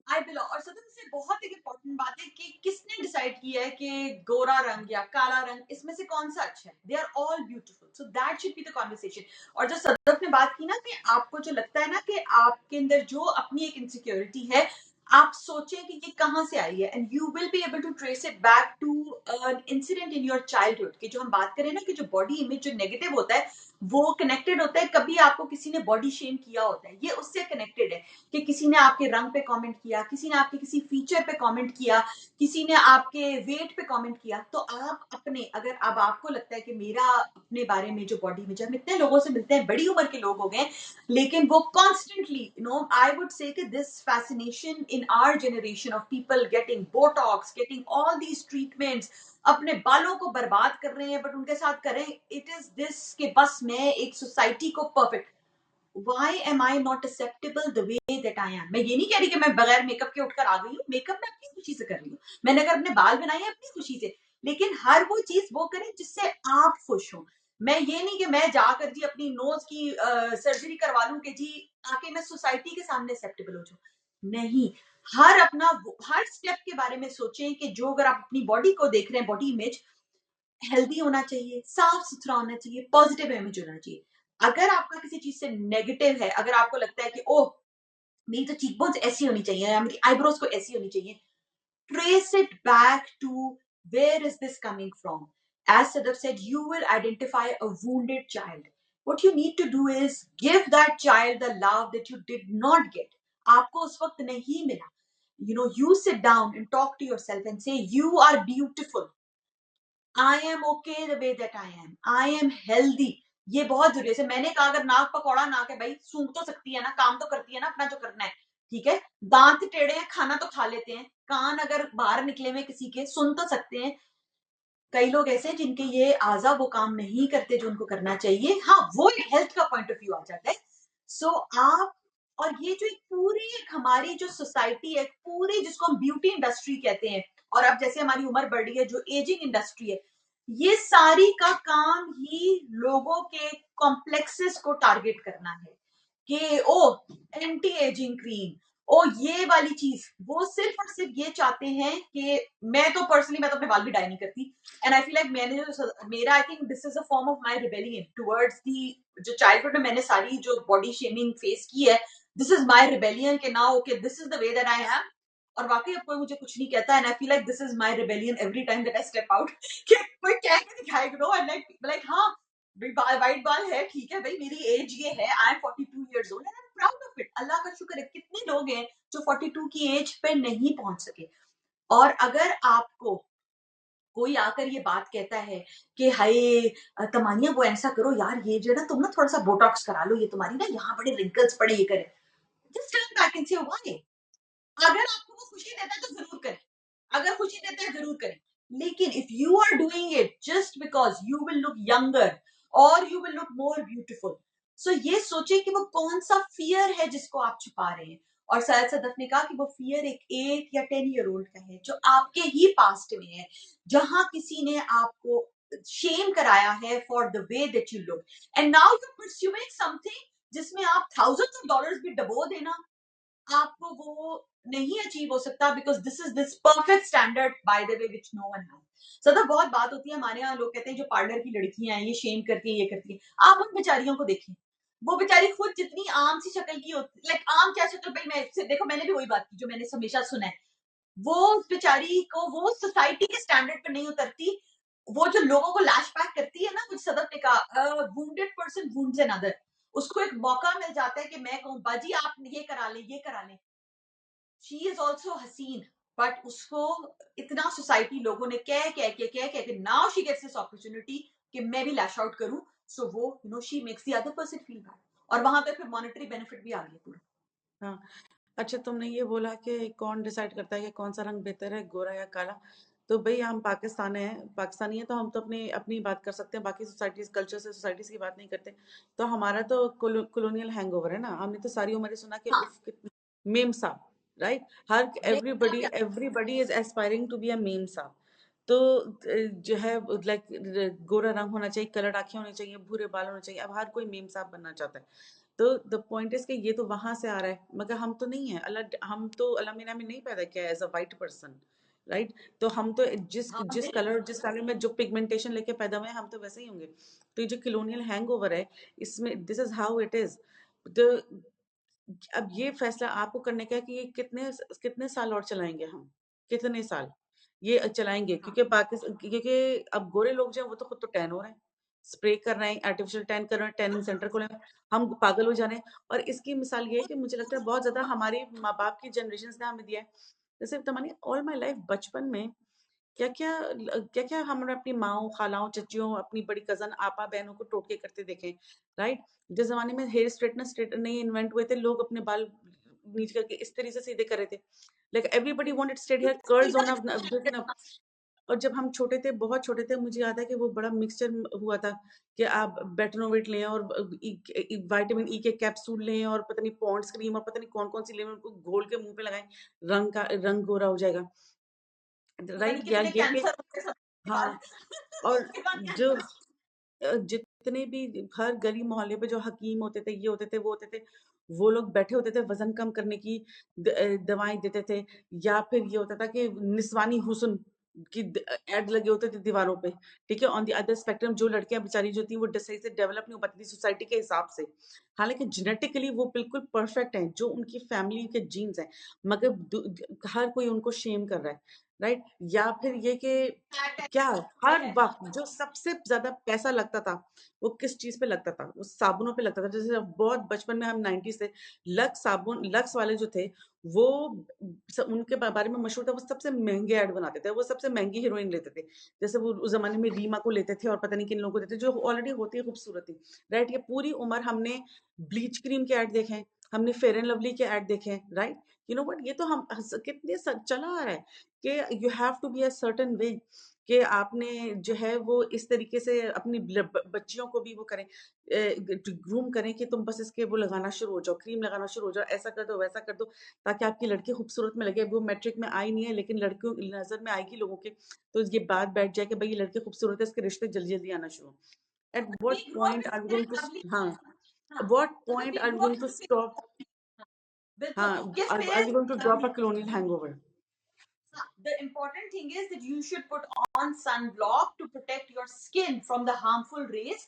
I belong. और सदन से बहुत एक इम्पोर्टेंट बात है कि किसने डिसाइड किया है कि गोरा रंग या काला रंग इसमें से कौन सा अच्छा है? They are all beautiful, so that should be the conversation. और जो सदफ ने बात की ना कि आपको जो लगता है ना कि आपके अंदर जो अपनी एक इनसिक्योरिटी है, आप सोचें कि ये कहाँ से आई है, and you will be able to trace it back to an incident in your childhood. कि जो हम बात करें ना कि जो बॉडी इमेज जो नेगेटिव होता है वो कनेक्टेड होता है, कभी आपको किसी ने बॉडी शेम किया होता है, ये उससे कनेक्टेड है। कि किसी ने आपके रंग पे कमेंट किया, किसी ने आपके किसी फीचर पे कमेंट किया, किसी ने आपके वेट पे कमेंट किया, तो आप अपने, अगर अब आपको लगता है कि मेरा अपने बारे में जो बॉडी में, जब इतने लोगों से मिलते हैं, बड़ी उम्र के लोग हो गए, लेकिन वो constantly I would say this fascination in our generation of people getting Botox, getting all these treatments, अपने बालों को बर्बाद कर रहे हैं, बट उनके साथ करें इट इज दिस कि बस मैं एक सोसाइटी को perfect, why am I not acceptable the way that I am? मैं ये नहीं कह रही कि मैं बगैर मेकअप के उठकर आ गई हूँ, मेकअप मैं अपनी खुशी से कर रही हूँ, मैंने अगर अपने बाल बनाए हैं अपनी खुशी से, लेकिन हर वो चीज वो करें जिससे आप खुश हो। मैं ये नहीं कि मैं जाकर जी अपनी नोज की सर्जरी करवा लूं कि जी आके मैं सोसाइटी के सामने एक्सेप्टेबल हो जाऊं, नहीं। हर अपना हर स्टेप के बारे में सोचें कि जो अगर आप अपनी बॉडी को देख रहे हैं, बॉडी इमेज हेल्दी होना चाहिए, साफ सुथरा होना चाहिए, पॉजिटिव इमेज होना चाहिए। अगर आपका किसी चीज से नेगेटिव है, अगर आपको लगता है कि ओह मेरी तो चीक बोन्स ऐसी होनी चाहिए या मेरी आईब्रोज को ऐसी होनी चाहिए, trace it back to where is this coming from. As Sadaf said, you will identify a wounded child. what you need to do is give that child the love that you did not get, आपको उस वक्त नहीं मिला। You sit down and talk to yourself and say you are beautiful, I am okay the way that I am healthy. ये बहुत जरूरी है। जैसे मैंने कहा अगर नाक पकौड़ा नाक है, भाई सूंघ तो सकती है ना, काम तो करती है ना अपना जो करना है, ठीक है। दांत टेढ़े हैं, खाना तो खा लेते हैं, कान अगर बाहर निकले हुए किसी के सुन तो सकते हैं, कई लोग ऐसे हैं जिनके ये आजा वो काम नहीं करते जो उनको करना चाहिए, हाँ वो एक हेल्थ का पॉइंट ऑफ व्यू आ जाता है। सो आप, और ये जो एक पूरी एक हमारी जो सोसाइटी है पूरी, जिसको हम ब्यूटी इंडस्ट्री कहते हैं, और अब जैसे हमारी उम्र बढ़ रही है जो एजिंग इंडस्ट्री है, ये सारी का काम ही लोगों के कॉम्प्लेक्सेस को टारगेट करना है कि ओ एंटी एजिंग क्रीम, ओ ये वाली चीज, वो सिर्फ और सिर्फ ये चाहते हैं कि, मैं तो पर्सनली मैं तो अपने बाल भी डाई नहीं करती, एंड आई फील लाइक मैंने जो मेरा, I think this is a form of my rebellion towards the, जो चाइल्डहुड में मैंने सारी जो बॉडी शेमिंग फेस की है, दिस इज माय रिबेलियन के now okay this is the way that I am, और वाकई अब कोई मुझे कुछ नहीं कहता, and I feel like this is my rebellion every time that I step out कि कोई कह के दिखाएगा, नो एंड लाइक लाइक हाँ वाइट बाल है ठीक है भाई, मेरी एज ये है, I am 42 years old and I am proud of it, अल्लाह का शुक्र है। कितने लोग हैं जो 42 की एज पे नहीं पहुंच सके, और अगर आपको कोई आकर ये बात कहता है कि हाय तमानिया वो ऐसा करो यार, ये जो है ना तुम ना थोड़ा सा बोटॉक्स करा लो, ये तुम्हारी ना यहाँ बड़े रिंकल्स पड़े, ये करे, जस्ट टर्न बैक एंड से व्हाई, अगर आपको वो खुशी देता है तो जरूर करें, अगर खुशी देता है जरूर करें, लेकिन if you are doing it just because you will look younger और you will look more beautiful, so ये सोचे कि वो कौन सा फियर है जिसको आप छुपा रहे हैं। और शायद सदफ ने कहा कि वो फियर एक 8 या 10 ईयर ओल्ड का है जो आपके ही पास्ट में है, जहां किसी ने आपको शेम कराया है for the way that you look, and now you pursuing something जिसमें आप थाउजेंड्स ऑफ डॉलर्स भी डबो देना, आपको वो नहीं अचीव हो सकता, because this is this perfect standard by the way which no one has. सदा बहुत बात होती है हमारे यहाँ, लोग कहते हैं जो पार्लर की लड़कियां हैं ये शेम करती है, ये करती है, आप उन बेचारियों को देखिए, वो बेचारी खुद जितनी आम सी शक्ल की होती, लाइक आम क्या शक्ल भाई, मैं देखो मैंने भी वही बात की जो मैंने हमेशा सुना है, वो उस बेचारी को वो सोसाइटी के स्टैंडर्ड पर नहीं उतरती, वो जो लोगों को लैश बैक करती है ना, कुछ सदफ ने कहा वुंडेड पर्सन वुंड्स अनदर, उसको एक मौका मिल जाता है कि मैं कहूँ बाजी आप ये करा लें ये करा लें, शी इज ऑल्सो हसीन, बट उसको इतना सोसाइटी लोगों ने कह के now she gets this opportunity कि मैं भी लैश आउट करूं, सो वो you know she makes the other person feel bad, और वहां पे फिर मॉनेटरी बेनिफिट भी आ गया पूरा। हाँ। अच्छा, तुमने ये बोला कि कौन डिसाइड करता है कि कौन सा रंग बेहतर है, गोरा या काला? तो भाई हम पाकिस्तानी हैं तो हम तो अपनी अपनी बात कर सकते हैं, बाकी सोसाइटीज कल्चर से सोसाइटीज की बात नहीं करते। तो हमारा तो कॉलोनियल हैंगओवर है ना, हमने तो सारी उम्र ही सुना कि हाँ, उफ कितनी मीम साहब, राइट? हर मैं एवरीबडी क्या, everybody is aspiring to be a meme साहब। तो जो है लाइक गोरा रंग होना चाहिए, कलर आंखें होनी चाहिए, भूरे बाल होने चाहिए, अब हर कोई मीम साहब बनना चाहता है। तो द पॉइंट इज कि ये तो वहां से आ रहा है, मगर हम तो नहीं है, अल्लाह हम तो अल्लाह मीना में नहीं पैदा किया as a white person, right? तो हम तो जिस हाँ जिस कलर जिस कलर में जो पिगमेंटेशन लेके पैदा हुए हैं हम तो वैसे ही होंगे। तो ये जो कॉलोनियल हैंगओवर है, इसमें this is how it is. तो अब ये फैसला आपको करने का है कि ये कितने कितने साल और चलाएंगे हम, कितने साल ये चलाएंगे, हाँ क्योंकि अब गोरे लोग जो हैं वो तो खुद तो टैन हो रहे हैं, स्प्रे कर रहे हैं, आर्टिफिशियल टैन कर रहे हैं, टैनिंग सेंटर खोले हैं, हम पागल हो जा रहे हैं। और इसकी मिसाल ये है कि मुझे लगता है बहुत ज्यादा हमारे माँ बाप की जनरेशन ने हमें दिया है। जैसे तमानी ऑल माई लाइफ बचपन में क्या क्या क्या क्या हमने अपनी माओ खालाओं चचियों अपनी बड़ी कजन आपा बहनों को टोटके करते देखे, राइट? जिस जमाने में हेयर स्ट्रेटनर नहीं इन्वेंट हुए थे, लोग अपने बाल नीचे करके इस तरीके से सीधे कर रहे थे, like everybody wanted straight hair, curls on up. और जब हम छोटे थे, बहुत छोटे थे, मुझे याद है कि वो बड़ा मिक्सचर हुआ था कि आप बेटनोवेट लें और विटामिन ई के कैप्सूल लें और पता नहीं पॉन्ड्स क्रीम और पता नहीं कौन कौन सी लें, उनको घोल के मुंह पे लगाएं, रंग गोरा हो जाएगा, पता नहीं राइट? या कितने ये कि कैंसर होते सब बाल हाँ, और उसके बाद जो कैंसर। जितने भी हर गली मोहल्ले पे जो हकीम होते थे, ये होते थे, वो होते थे, वो लोग बैठे होते थे वजन कम करने की दवाएं देते थे, या फिर ये होता था कि निस्वानी हुस्न की एड लगे होते थे दीवारों पे, ठीक है? ऑन द अदर स्पेक्ट्रम जो लड़कियां बेचारी जो थी वो सही से डेवलप नहीं हो पाती थी सोसाइटी के हिसाब से, हालांकि जेनेटिकली वो बिल्कुल परफेक्ट हैं, जो उनकी फैमिली के जीन्स हैं, मगर हर कोई उनको शेम कर रहा है, राइट? या फिर ये कि क्या हर वक्त जो सबसे ज्यादा पैसा लगता था वो किस चीज पे लगता था? वो साबुनों पे लगता था। जैसे बहुत बचपन में हम 90s से लक्स साबुन, लक्स वाले जो थे वो उनके बारे में मशहूर था, वो सबसे महंगे ऐड बनाते थे, वो सबसे महंगी हीरोइन लेते थे। जैसे वो उस जमाने में रीमा को लेते थे और पता नहीं किन लोगों को देते जो ऑलरेडी होती है खूबसूरत ही, राइट? ये पूरी उम्र हमने ब्लीच क्रीम के ऐड देखे हैं, हमने फेयर एंड लवली के ऐड देखे हैं, राइट? यू नो बट ये तो हम कितने चला आ रहा है कि you have to be a certain way, कि आपने जो है वो इस तरीके से अपनी बच्चियों को भी वो करें, ग्रूम करें कि तुम बस इसके वो लगाना शुरू हो जाओ, क्रीम लगाना शुरू हो जाओ, ऐसा कर दो वैसा कर दो, ताकि आपकी लड़की खूबसूरत में लगे। वो मैट्रिक में आई नहीं है, लेकिन लड़कियों नजर में आएगी लोगों के, तो ये बात बैठ जाए कि भाई ये लड़की खूबसूरत है, इसके रिश्ते जल्दी जल्दी आना शुरू। At We what grew up point with are you very going to, lovely हाँ, homes. हाँ, व्हाट मतलब point we are you grew up going with to very stop, बिल्कुल हाँ, किस are you going to drop पे a colonial hangover? the important thing is that you should put on sunblock to protect your skin from the harmful rays.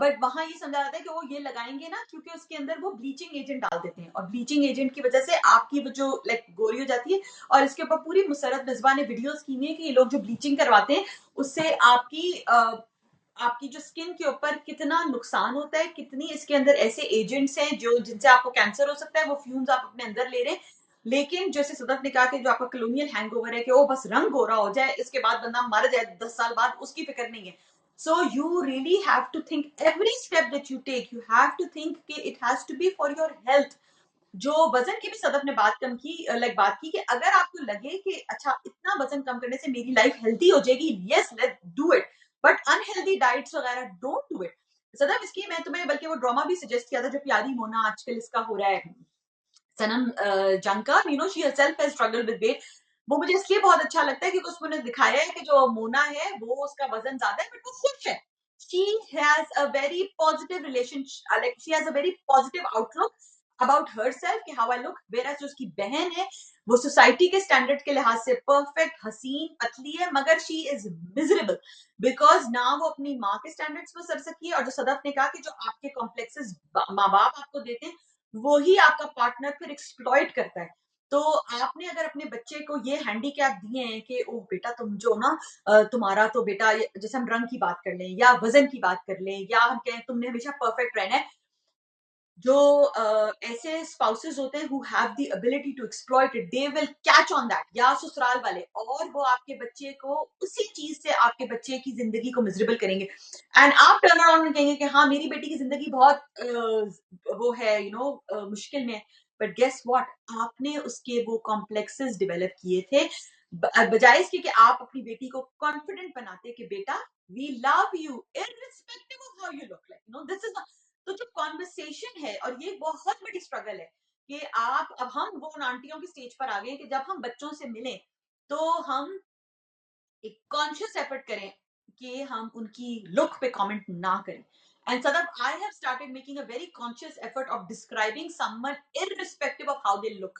But वहां ये समझा जाता है कि वो ये लगाएंगे ना क्योंकि उसके अंदर वो ब्लीचिंग एजेंट डाल देते हैं और ब्लीचिंग एजेंट की वजह से आपकी वो जो लाइक गोरी हो जाती है। और इसके ऊपर पूरी मुसरत मिसबा ने वीडियोस की हुई है कि ये लोग जो ब्लीचिंग करवाते हैं उससे आपकी जो स्किन के ऊपर कितना नुकसान होता है, कितनी इसके अंदर ऐसे एजेंट्स हैं जो जिनसे आपको कैंसर हो सकता है, वो फ्यूम्स आप अपने अंदर ले रहे हैं। लेकिन जैसे सदफ ने कहा कि जो आपका कलोनियल हैंगओवर है कि वो बस रंग गोरा हो जाए, इसके बाद बंदा मर जाए 10 साल बाद, उसकी फिक्र नहीं है। So you really have to think every step that you take, you have to think कि it has to be for your health. जो वजन की भी सदफ ने बात की कि अगर आपको लगे कि अच्छा इतना वजन कम करने से मेरी लाइफ हेल्दी हो जाएगी, yes let's do it, but unhealthy diets वगैरह डोंट डू इट। सदफ इसकी मैं तुम्हें बल्कि वो ड्रामा भी सजेस्ट किया था जो प्यारी मोना आजकल इसका हो रहा है, Sanam Jankar, you know she herself has struggled with weight। वो मुझे इसलिए बहुत अच्छा लगता है क्योंकि उसमें दिखाया है कि जो मोना है वो उसका वजन ज्यादा है बट वो खुश है। she has a very positive relationship, like she has a very positive outlook about herself कि how I look, whereas जो उसकी बहन है वो सोसाइटी के स्टैंडर्ड के लिहाज से परफेक्ट हसीन पतली है मगर शी इज मिजरेबल बिकॉज ना वो अपनी माँ के स्टैंडर्ड्स पर सर सकी है। और जो सदफ ने कहा कि जो आपके कॉम्प्लेक्सेस माँ बाप आपको देते हैं वो ही आपका पार्टनर फिर एक्सप्लॉइट करता है। तो आपने अगर अपने बच्चे को ये हैंडीकैप दिए हैं कि ओ बेटा तुम जो ना तुम्हारा तो बेटा जैसे हम रंग की बात कर लें या वजन की बात कर लें या हम कहें तुमने हमेशा परफेक्ट रहना है, जो ऐसे स्पाउसेस होते हैं who have the ability to exploit it, they will catch on that, या ससुराल वाले, और वो आपके बच्चे को उसी चीज से आपके बच्चे की जिंदगी को मिजरेबल करेंगे। एंड आप टर्न अराउंड कहेंगे कि हाँ मेरी बेटी की जिंदगी बहुत वो है यू नो मुश्किल में, बट गेस व्हाट, आपने उसके वो कॉम्प्लेक्सेस डेवलप किए थे बजाय इसके कि आप अपनी बेटी को कॉन्फिडेंट बनाते कि बेटा we love you irrespective of how you look like, you know this is. तो जो कॉन्वर्सेशन है, और ये बहुत बड़ी स्ट्रगल है कि आप, अब हम वो आंटियों की स्टेज पर आ गए कि जब हम बच्चों से मिलें तो हम एक कॉन्शियस एफर्ट करें कि हम उनकी लुक पे कमेंट ना करें। And Sadaf I have started making a very conscious effort of describing someone irrespective of how they look.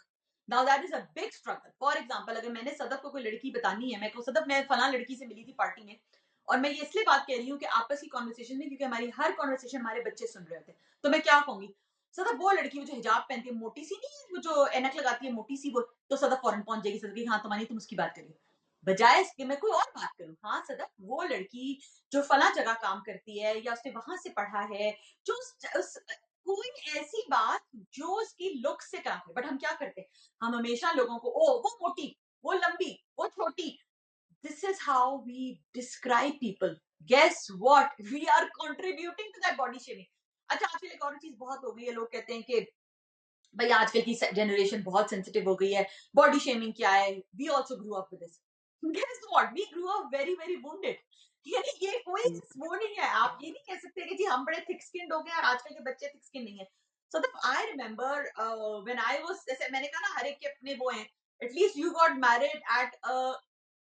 Now that is a big struggle. For example अगर मैंने सदफ को कोई लड़की बतानी है, मैं को सदफ मैं फलां लड़की से मिली थी पार्टी में, और मैं ये इसलिए बात कह रही हूँ कि आपस की कॉन्वर्सेशन में, क्योंकि हमारी हर कॉन्वर्सेशन हमारे बच्चे सुन रहे थे, तो मैं क्या कहूंगी, सदफ वो लड़की वो जो हिजाब पहनती है मोटी सी, नहीं वो जो एनक लगाती है मोटी सी, वो तो सदफ फौरन पहुंच जाएगी, सदफ की हाँ तुम्हारी तुम उसकी बात करिए, बजाय इसके मैं कोई और बात करूं। हाँ सदफ वो लड़की जो फला जगह काम करती है या उसने वहां से पढ़ा है, जो कोई ऐसी बात जो उसकी लुक से काम है। बट हम क्या करते हैं, हम हमेशा लोगों को ओ वो मोटी, वो लंबी, वो छोटी, this is how we describe people. Guess what, we are contributing to that body shaming. अच्छा आजकल एक और चीज बहुत हो गई है, लोग कहते हैं कि भाई आजकल की जनरेशन बहुत सेंसिटिव हो गई है, बॉडी शेमिंग क्या है, we also grew up with this. Guess what, we grew up very very wounded. यानी ये कोई वो नहीं है, आप ये नहीं कह सकते कि जी हम बड़े थिक स्किन्ड हो गए और आजकल के बच्चे थिक स्किन नहीं है। So that I remember when I was, जैसे मैंने कहा ना हर एक के अपने वो हैं, at least you got married eight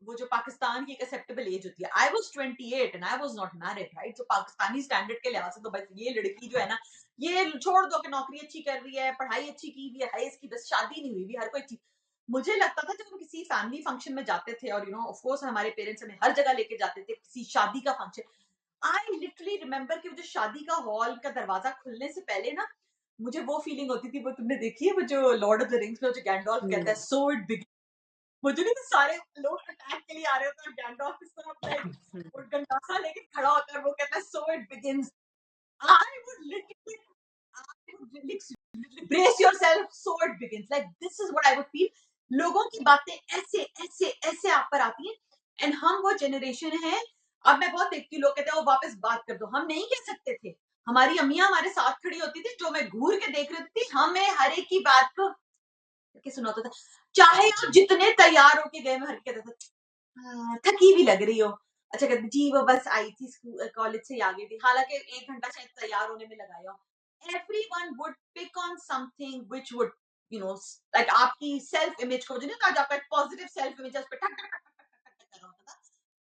वो जो पाकिस्तान की एक एक्सेप्टेबल एज होती है। I was 28 and I was not married, right? तो पाकिस्तानी स्टैंडर्ड के लिहाज से तो बस ये लड़की जो है ना, ये छोड़ दो कि नौकरी अच्छी कर रही है, पढ़ाई अच्छी की हुई है, इसकी बस शादी नहीं हुई भी, हर कोई चीज। मुझे लगता था जब हम किसी फैमिली फंक्शन में जाते थे, और यू नो ऑफ कोर्स हमारे पेरेंट्स हमें हर जगह लेके जाते थे, किसी शादी का फंक्शन, आई लिटरली रिमेंबर कि वो जो शादी का हॉल का दरवाजा खुलने से पहले ना मुझे वो फीलिंग होती थी, वो तुमने देखी है वो जो लॉर्ड ऑफ द रिंग्स में जो गैंडोल्फ कहता है सो इट बिगिन, मुझे नहीं, तो सारे लोग अटैक के लिए आ रहे होते हैं, गैंडोल्फ इस तरह अपना एक वो गंडासा लेके खड़ा होता है, वो कहता है so it begins. I would literally brace yourself, so it begins, like this is what I would feel। लोगों की बातें ऐसे ऐसे ऐसे आप पर आती हैं, एंड हम वो जनरेशन है। अब मैं बहुत देखती हूँ लोग कहते हैं वो वापस बात कर दो, हम नहीं कह सकते थे, हमारी अम्मियां हमारे साथ खड़ी होती थी, जो मैं घूर के देख रही थी, हमें हर एक की बात को सुनाता था, चाहे आप जितने तैयार होके गए, मैं हर कहता था थकी भी लग रही हो, अच्छा कहते जी वो बस आई थी कॉलेज से ही आ गई थी, हालांकि 1 घंटा शायद तैयार होने में लगाया हो, everyone would pick on something which would like आपकी सेल्फ इमेज को, जो नहीं कहा जाता है पॉजिटिव सेल्फ इमेज, उस पे ठक ठक ठक ठक ठक ठक कर रहा होता था।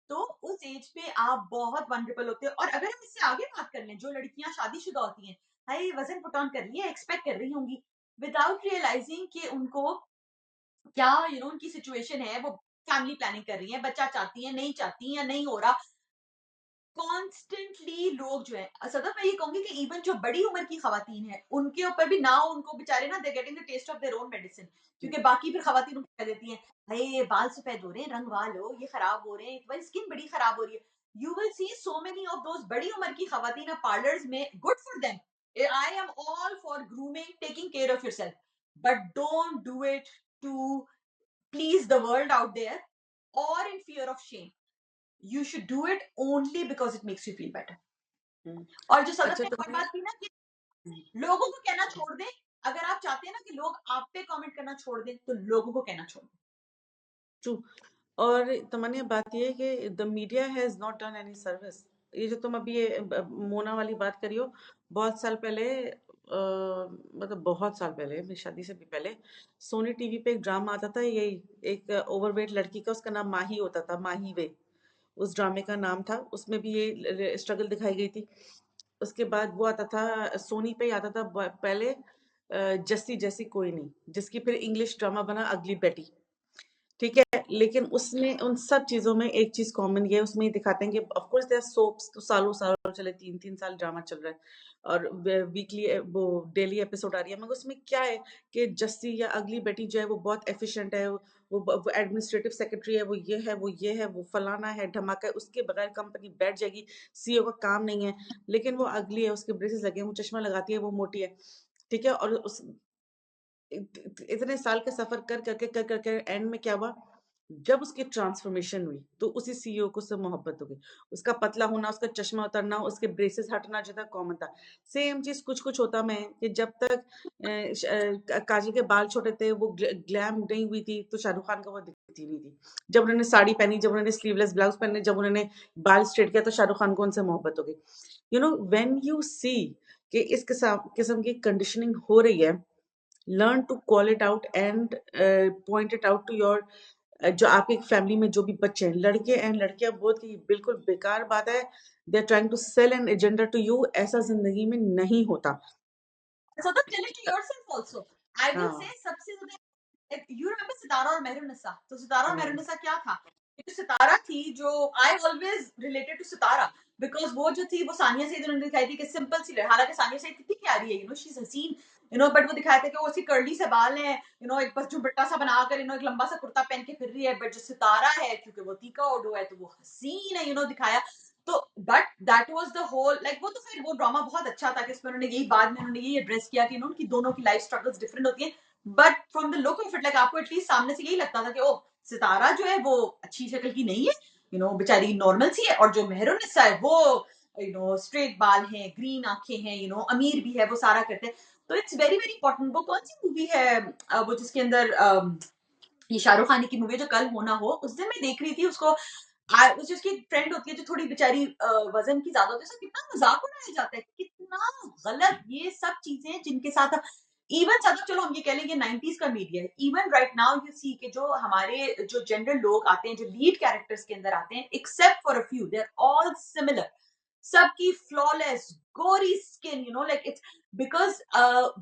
तो उस एज पे आप बहुत वनरेबल होते हो। और अगर हम इससे आगे बात कर लें, जो लड़कियां शादीशुदा होती हैं, हाय वजन पुट ऑन कर लिया, एक्सपेक्ट कर रही होंगी विदाउट रियलाइजिंग कि उनको क्या उनकी सिचुएशन है, वो फैमिली प्लानिंग कर रही है, बच्चा चाहती है, नहीं चाहती, या नहीं हो रहा। कॉन्स्टेंटली लोग जो है, सदफ मैं ये कहूंगी कि इवन जो बड़ी उम्र की खवातीन है, उनके ऊपर भी ना, उनको बेचारे ना, they getting the taste of their own medicine, क्योंकि बाकी फिर खवातीन उनको कह देती हैं, अरे बाल सफेद हो रहे हैं, रंग वाल हो, ये खराब हो रहे हैं, तुम्हारी स्किन बड़ी खराब हो रही है। You will see so many of those बड़ी उम्र की खवातीन पार्लर्स में, good for them, I am all for grooming, taking care of yourself, but don't do it to please the world out there or in fear of shame. You should do it only because it makes you feel better. और जो सदफ अच्छा ने तो और मैं बात की ना कि लोगों को कहना छोड़ दें, अगर आप चाहते हैं ना कि लोग आप पे कमेंट करना छोड़ दें, तो लोगों को कहना छोड़ दें। ट्रू। और तमन्ना बात ये है कि the media has not done any service. ये जो तुम अभी ये मोना वाली बात करी हो, बहुत साल पहले मतलब बहुत साल पहले, मेरी शादी से भी पहले, सोनी टीवी पे एक ड्रामा आता था, यही एक ओवरवेट लड़की का, उसका नाम माही होता था, माही वे उस ड्रामे का नाम था। उसमें भी ये स्ट्रगल दिखाई गई थी। उसके बाद वो आता था, सोनी पे ही आता था पहले, जस्सी जैसी कोई नहीं, जिसकी फिर इंग्लिश ड्रामा बना अगली बेटी। ठीक है, लेकिन उसमें उन सब चीजों में एक चीज कॉमन ये है, उसमें ये दिखाते हैं कि ऑफ कोर्स देयर सोप्स तो सालों सालों चले, 3-3 साल ड्रामा चल रहा है, और वीकली वो डेली एपिसोड आ रही है, मगर उसमें क्या है कि जस्सी या अगली बेटी जो है वो बहुत एफिशिएंट है, वो एडमिनिस्ट्रेटिव सेक्रेटरी है, वो ये है, वो ये है, वो फलाना है, धमाका है, उसके बगैर कंपनी बैठ जाएगी, सीईओ का काम नहीं है, लेकिन वो अगली है, उसके ब्रेसेस लगे हैं, वो चश्मा लगाती है, वो मोटी है। ठीक है, और उस इतने साल का सफर कर करके एंड में क्या हुआ, जब उसकी ट्रांसफॉर्मेशन हुई तो उसी सीईओ को उससे मोहब्बत हो गई। उसका पतला होना, उसका चश्मा उतरना, उसके ब्रेसेस हटना जो था कॉमन था। सेम चीज कुछ कुछ होता मैं कि जब तक काजल के बाल छोटे थे, वो ग्लैम नहीं हुई थी, तो शाहरुख खान का वो दिखती नहीं थी। जब उन्होंने साड़ी पहनी, जब उन्होंने स्लीवलेस ब्लाउज पहने, जब उन्होंने बाल स्ट्रेट किया, तो शाहरुख खान को उनसे मोहब्बत हो गई। व्हेन यू सी कि इस किस्म की कंडीशनिंग हो रही है, learn to call it out and point it out to your, जो आपके फैमिली में जो भी बच्चे हैं, लड़के एंड लड़कियां बोथ, की बिल्कुल बेकार बात है। They are trying to sell an agenda to you, ऐसा जिंदगी में नहीं होता। So the tell it to yourself also. I will say हाँ। सबसे ज्यादा, यू रिमेम्बर सितारा और मेहरुनिसा, तो सितारा और हम्म। मेहरुनिसा क्या था, जो सितारा थी, जो I always related to Sitara, because वो जो थी, वो सानिया सईद उन्होंने दिखाई थी कि सिंपल सी लड़की, हालांकि सानिया सईद कितनी प्यारी है, शी इज हसीन, बट वो दिखाया था कि वो उसकी कर्ली से बाल हैं, एक बस झुमटा सा बनाकर, एक लंबा सा कुर्ता पहन के फिर रही है, बट जो सितारा है, क्योंकि वो तीका ओडो है, तो वो हसीन है, दिखाया। तो but that was the whole, like वो तो फिर वो ड्रामा बहुत अच्छा था कि इसमें उन्होंने यही, बाद में उन्होंने यही एड्रेस किया कि उनकी दोनों की लाइफ स्ट्रगल्स डिफरेंट होती हैं, but from the look of it, like आपको एटलीस्ट सामने से यही लगता था कि ओ, सितारा जो है वो अच्छी शक्ल की नहीं है, बेचारी नॉर्मल सी है, और जो मेहरुनिसा है वो स्ट्रेट बाल हैं, ग्रीन आंखें हैं, अमीर भी है, वो सारा करते हैं। तो इट्स वेरी वेरी इंपॉर्टेंट। वो कौन सी मूवी है, वो जिसके अंदर ये शाहरुख खान की मूवी है, जो कल होना हो, उस दिन मैं देख रही थी उसको, उसकी एक फ्रेंड होती है जो थोड़ी बेचारी वजन की ज्यादा होती है, उसका कितना मजाक उड़ाया जाता है, कितना गलत ये सब चीजें हैं जिनके साथ इवन ज्यादा, चलो हम ये कह लेंगे 90s का मीडिया है, even right now you see के जो हमारे जो जनरल लोग आते हैं, जो लीड कैरेक्टर्स के अंदर आते हैं, except for a few, they are all similar, सबकी फ्लॉलेस गोरी स्किन, लाइक इट्स बिकॉज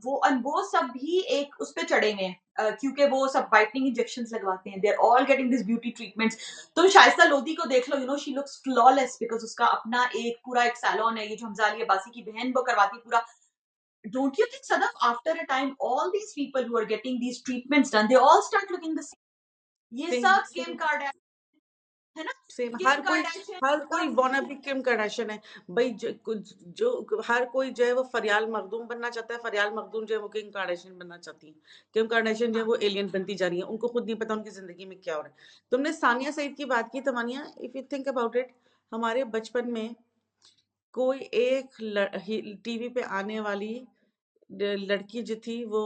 वो सब भी एक उस पे चढ़े हुए हैं, क्योंकि वो सब वाइटनिंग इंजेक्शंस लगवाते हैं, they are all getting this beauty treatments. तुम शाइस्ता लोधी को देख लो, शी लुक्स फ्लॉलेस बिकॉज उसका अपना एक पूरा एक सैलून है, ये जो हमजा अली अब्बासी की बहन वो करवाती है पूरा। Don't you think, Sadaf, after a time, all these people who are getting these treatments done, they all start looking the same? ये सेम सब किम सेम कार्डाशियन है ना, सेम, किम कार्डाशियन हर कोई सब, वाना भी किम करदाशियन है भाई। जो हर कोई जो है वो फरियाल मखदूम बनना चाहता है, फरियाल मखदूम जो है वो किम कार्दाशियन बनना चाहती है, किम कार्दाशियन जो है हाँ, वो एलियन बनती जा रही है, उनको खुद नहीं पता उनकी जिंदगी में क्या हो रहा है। तुमने सानिया सईद की बात की, Tamania, if you think about it, हमारे बचपन में कोई एक टीवी पे आने वाली लड़की जो थी वो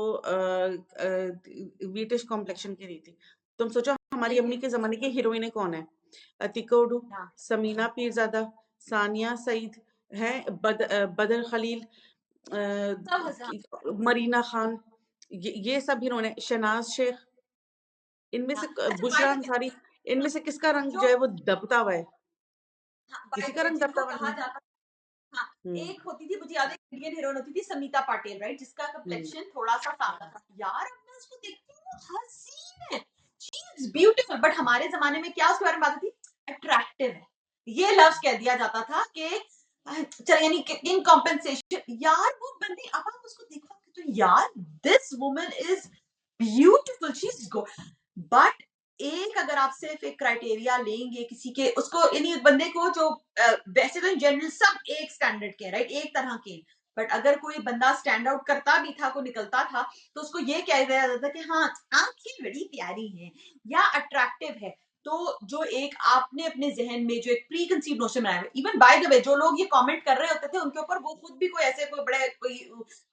व्हीटिश कॉम्प्लेक्शन की नहीं थी। तुम सोचो हमारी नहीं अम्मी थी, के जमाने की हीरोइनें कौन है? अतीका उडू, हाँ समीना पीरजादा, सानिया सईद हैं, बदर खलील, सब हंसा। मरीना खान, ये सब इन्होंने, शहनाज शेख, इनमें हाँ से अच्छा by Bushra the way, Ansari, इनमें से किसका रंग जो जो है वो दबता हुआ है? हाँ बाय किसी द का वे रंग दबता जिनको हुआ कहा नहीं है। जाता, हाँ हम्म। एक होती थी, मुझे याद है इंडियन हीरोइन होती थी समीता पाटिल, राइट, जिसका हम्म। कम्प्लेक्शन थोड़ा सा सादा था यार। अब मैं उसको देखती हूँ हसीन है, शी इज ब्यूटीफुल, बट हमारे जमाने में क्या उसके बारे में बात थी, अट्रैक्टिव है, ये लफ्ज कह दिया जाता था कि चल यानी इन कॉम्पेंसेशन, यार वो बंदी, अब आप उसको देखो तो यार this woman is beautiful, she is good, but एक अगर आप सिर्फ एक क्राइटेरिया लेंगे किसी के, उसको यानी बंदे को जो वैसे तो इन जनरल सब एक स्टैंडर्ड के, राइट, एक तरह के, बट अगर कोई बंदा स्टैंड आउट करता भी था, को निकलता था, तो उसको ये कह दिया जाता था कि हाँ आंखें बड़ी प्यारी हैं या अट्रैक्टिव है। तो जो एक आपने अपने जहन में जो एक प्री कंसीव नोशन बनाया है, इवन बाय द वे जो लोग ये कमेंट कर रहे होते थे उनके ऊपर, वो खुद भी कोई ऐसे कोई बड़े कोई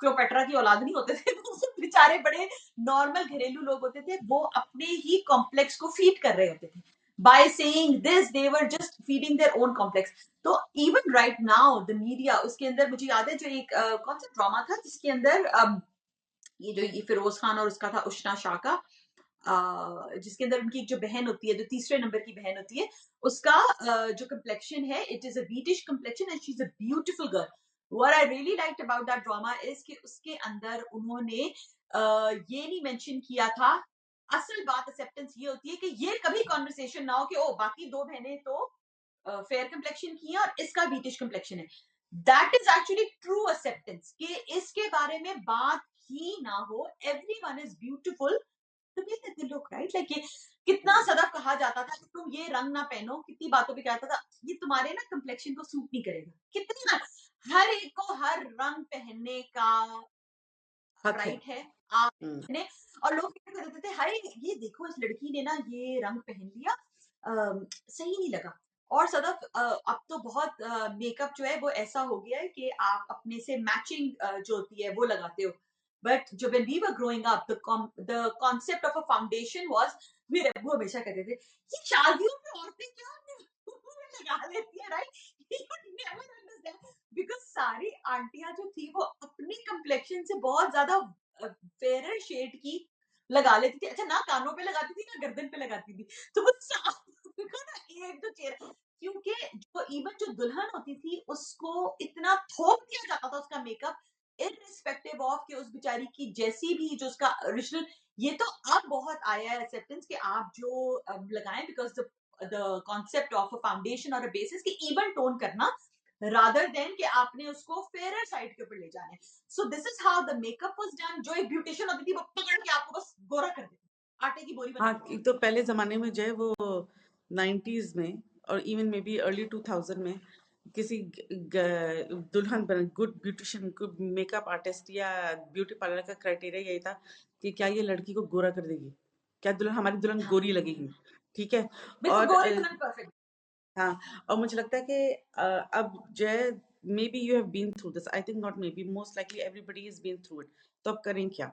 क्लोपेट्रा की औलाद नहीं होते थे, वो सब बेचारे बड़े नॉर्मल घरेलू लोग होते थे, वो अपने ही कॉम्प्लेक्स को फीड कर रहे होते थे by saying this, they were just feeding their own complex. तो even right now the media, उसके अंदर मुझे याद है जो एक कौन सा ड्रामा था जिसके अंदर ये जो ये फिरोज खान और उसका था उष्णा शाह का, जिसके अंदर उनकी एक जो बहन होती है, जो तीसरे नंबर की बहन होती है, उसका जो कम्प्लेक्शन है, it is a wheatish complexion and she is a beautiful girl. What I really liked about that drama is कि उसके अंदर उन्होंने ये नहीं मेंशन किया था, असल बात एक्सेप्टेंस ये होती है कि ये कभी कॉन्वर्सेशन ना हो कि ओ बाकी दो बहनें तो फेयर कम्प्लेक्शन की है और इसका व्हीटिश कम्प्लेक्शन है। That is actually true acceptance कि इसके बारे में बात ही ना हो, everyone is beautiful the way that they look, right, like ये कितना सदफ कहा जाता था कि तुम ये रंग ना पहनो, कितनी बातों पे कहता था ये तुम्हारे ना कम्प्लेक्शन को सूट नहीं करेगा, कितनी हर एक को हर रंग पहनने का हक है। राइट है आप हम्म। ने। और लोग क्या कर देते थे, हाय ये देखो इस लड़की ने ना ये रंग पहन लिया, सही नहीं लगा। और सदफ अब तो बहुत मेकअप जो है वो ऐसा हो गया है कि आप अपने से मैचिंग जो होती है वो लगाते हो, बट जो when we were growing up the concept of a foundation was, मेरे अब्बू हमेशा कहते थे ये शादियों में औरतें क्या मुंह में लगा लेती है, right, you never understand, because सारी आंटियां जो थी वो अपनी कम्प्लेक्शन से बहुत ज्यादा फेरर शेड की लगा लेती थी, अच्छा ना कानों पे लगाती थी ना गर्दन पे लगाती थी, तो वो उनको ना एक दो चेहरा, क्योंकि जो इवन जो दुल्हन होती थी उसको इतना थोप दिया जाता था उसका मेकअप, इररिस्पेक्टिव ऑफ कि उस बेचारी की जैसी भी जो उसका ओरिजिनल, ये तो अब बहुत आया है एक्सेप्टेंस कि आप जो लगाएं, because the concept of a foundation और अ बेसिस की इवन टोन करना रादर देन कि आपने उसको फेयर साइड के ऊपर ले जाना है। So this is how the makeup was done. जो एक ब्यूटिशियन होती थी वो पकड़ के आपको बस गोरा कर देती थी, आटे की बोरी बना हाँ, देती एक तो पहले ज़माने में जो है वो 90s में और इवन मे बी अर्ली 2000 में किसी दुल्हन बन good beautician good makeup artist या ब्यूटी पार्लर का क्राइटेरिया यही था कि क्या ये लड़की को गोरा कर देगी, क्या दुल्हन हमारी दुल्हन थी। हाँ गोरी लगेगी। ठीक है। बिल्कुल और गोरी दुल्हन परफेक्ट। हाँ, और मुझे लगता है कि अब जो है maybe you have been through this, I think not maybe, most likely everybody is been through it. तो अब करें क्या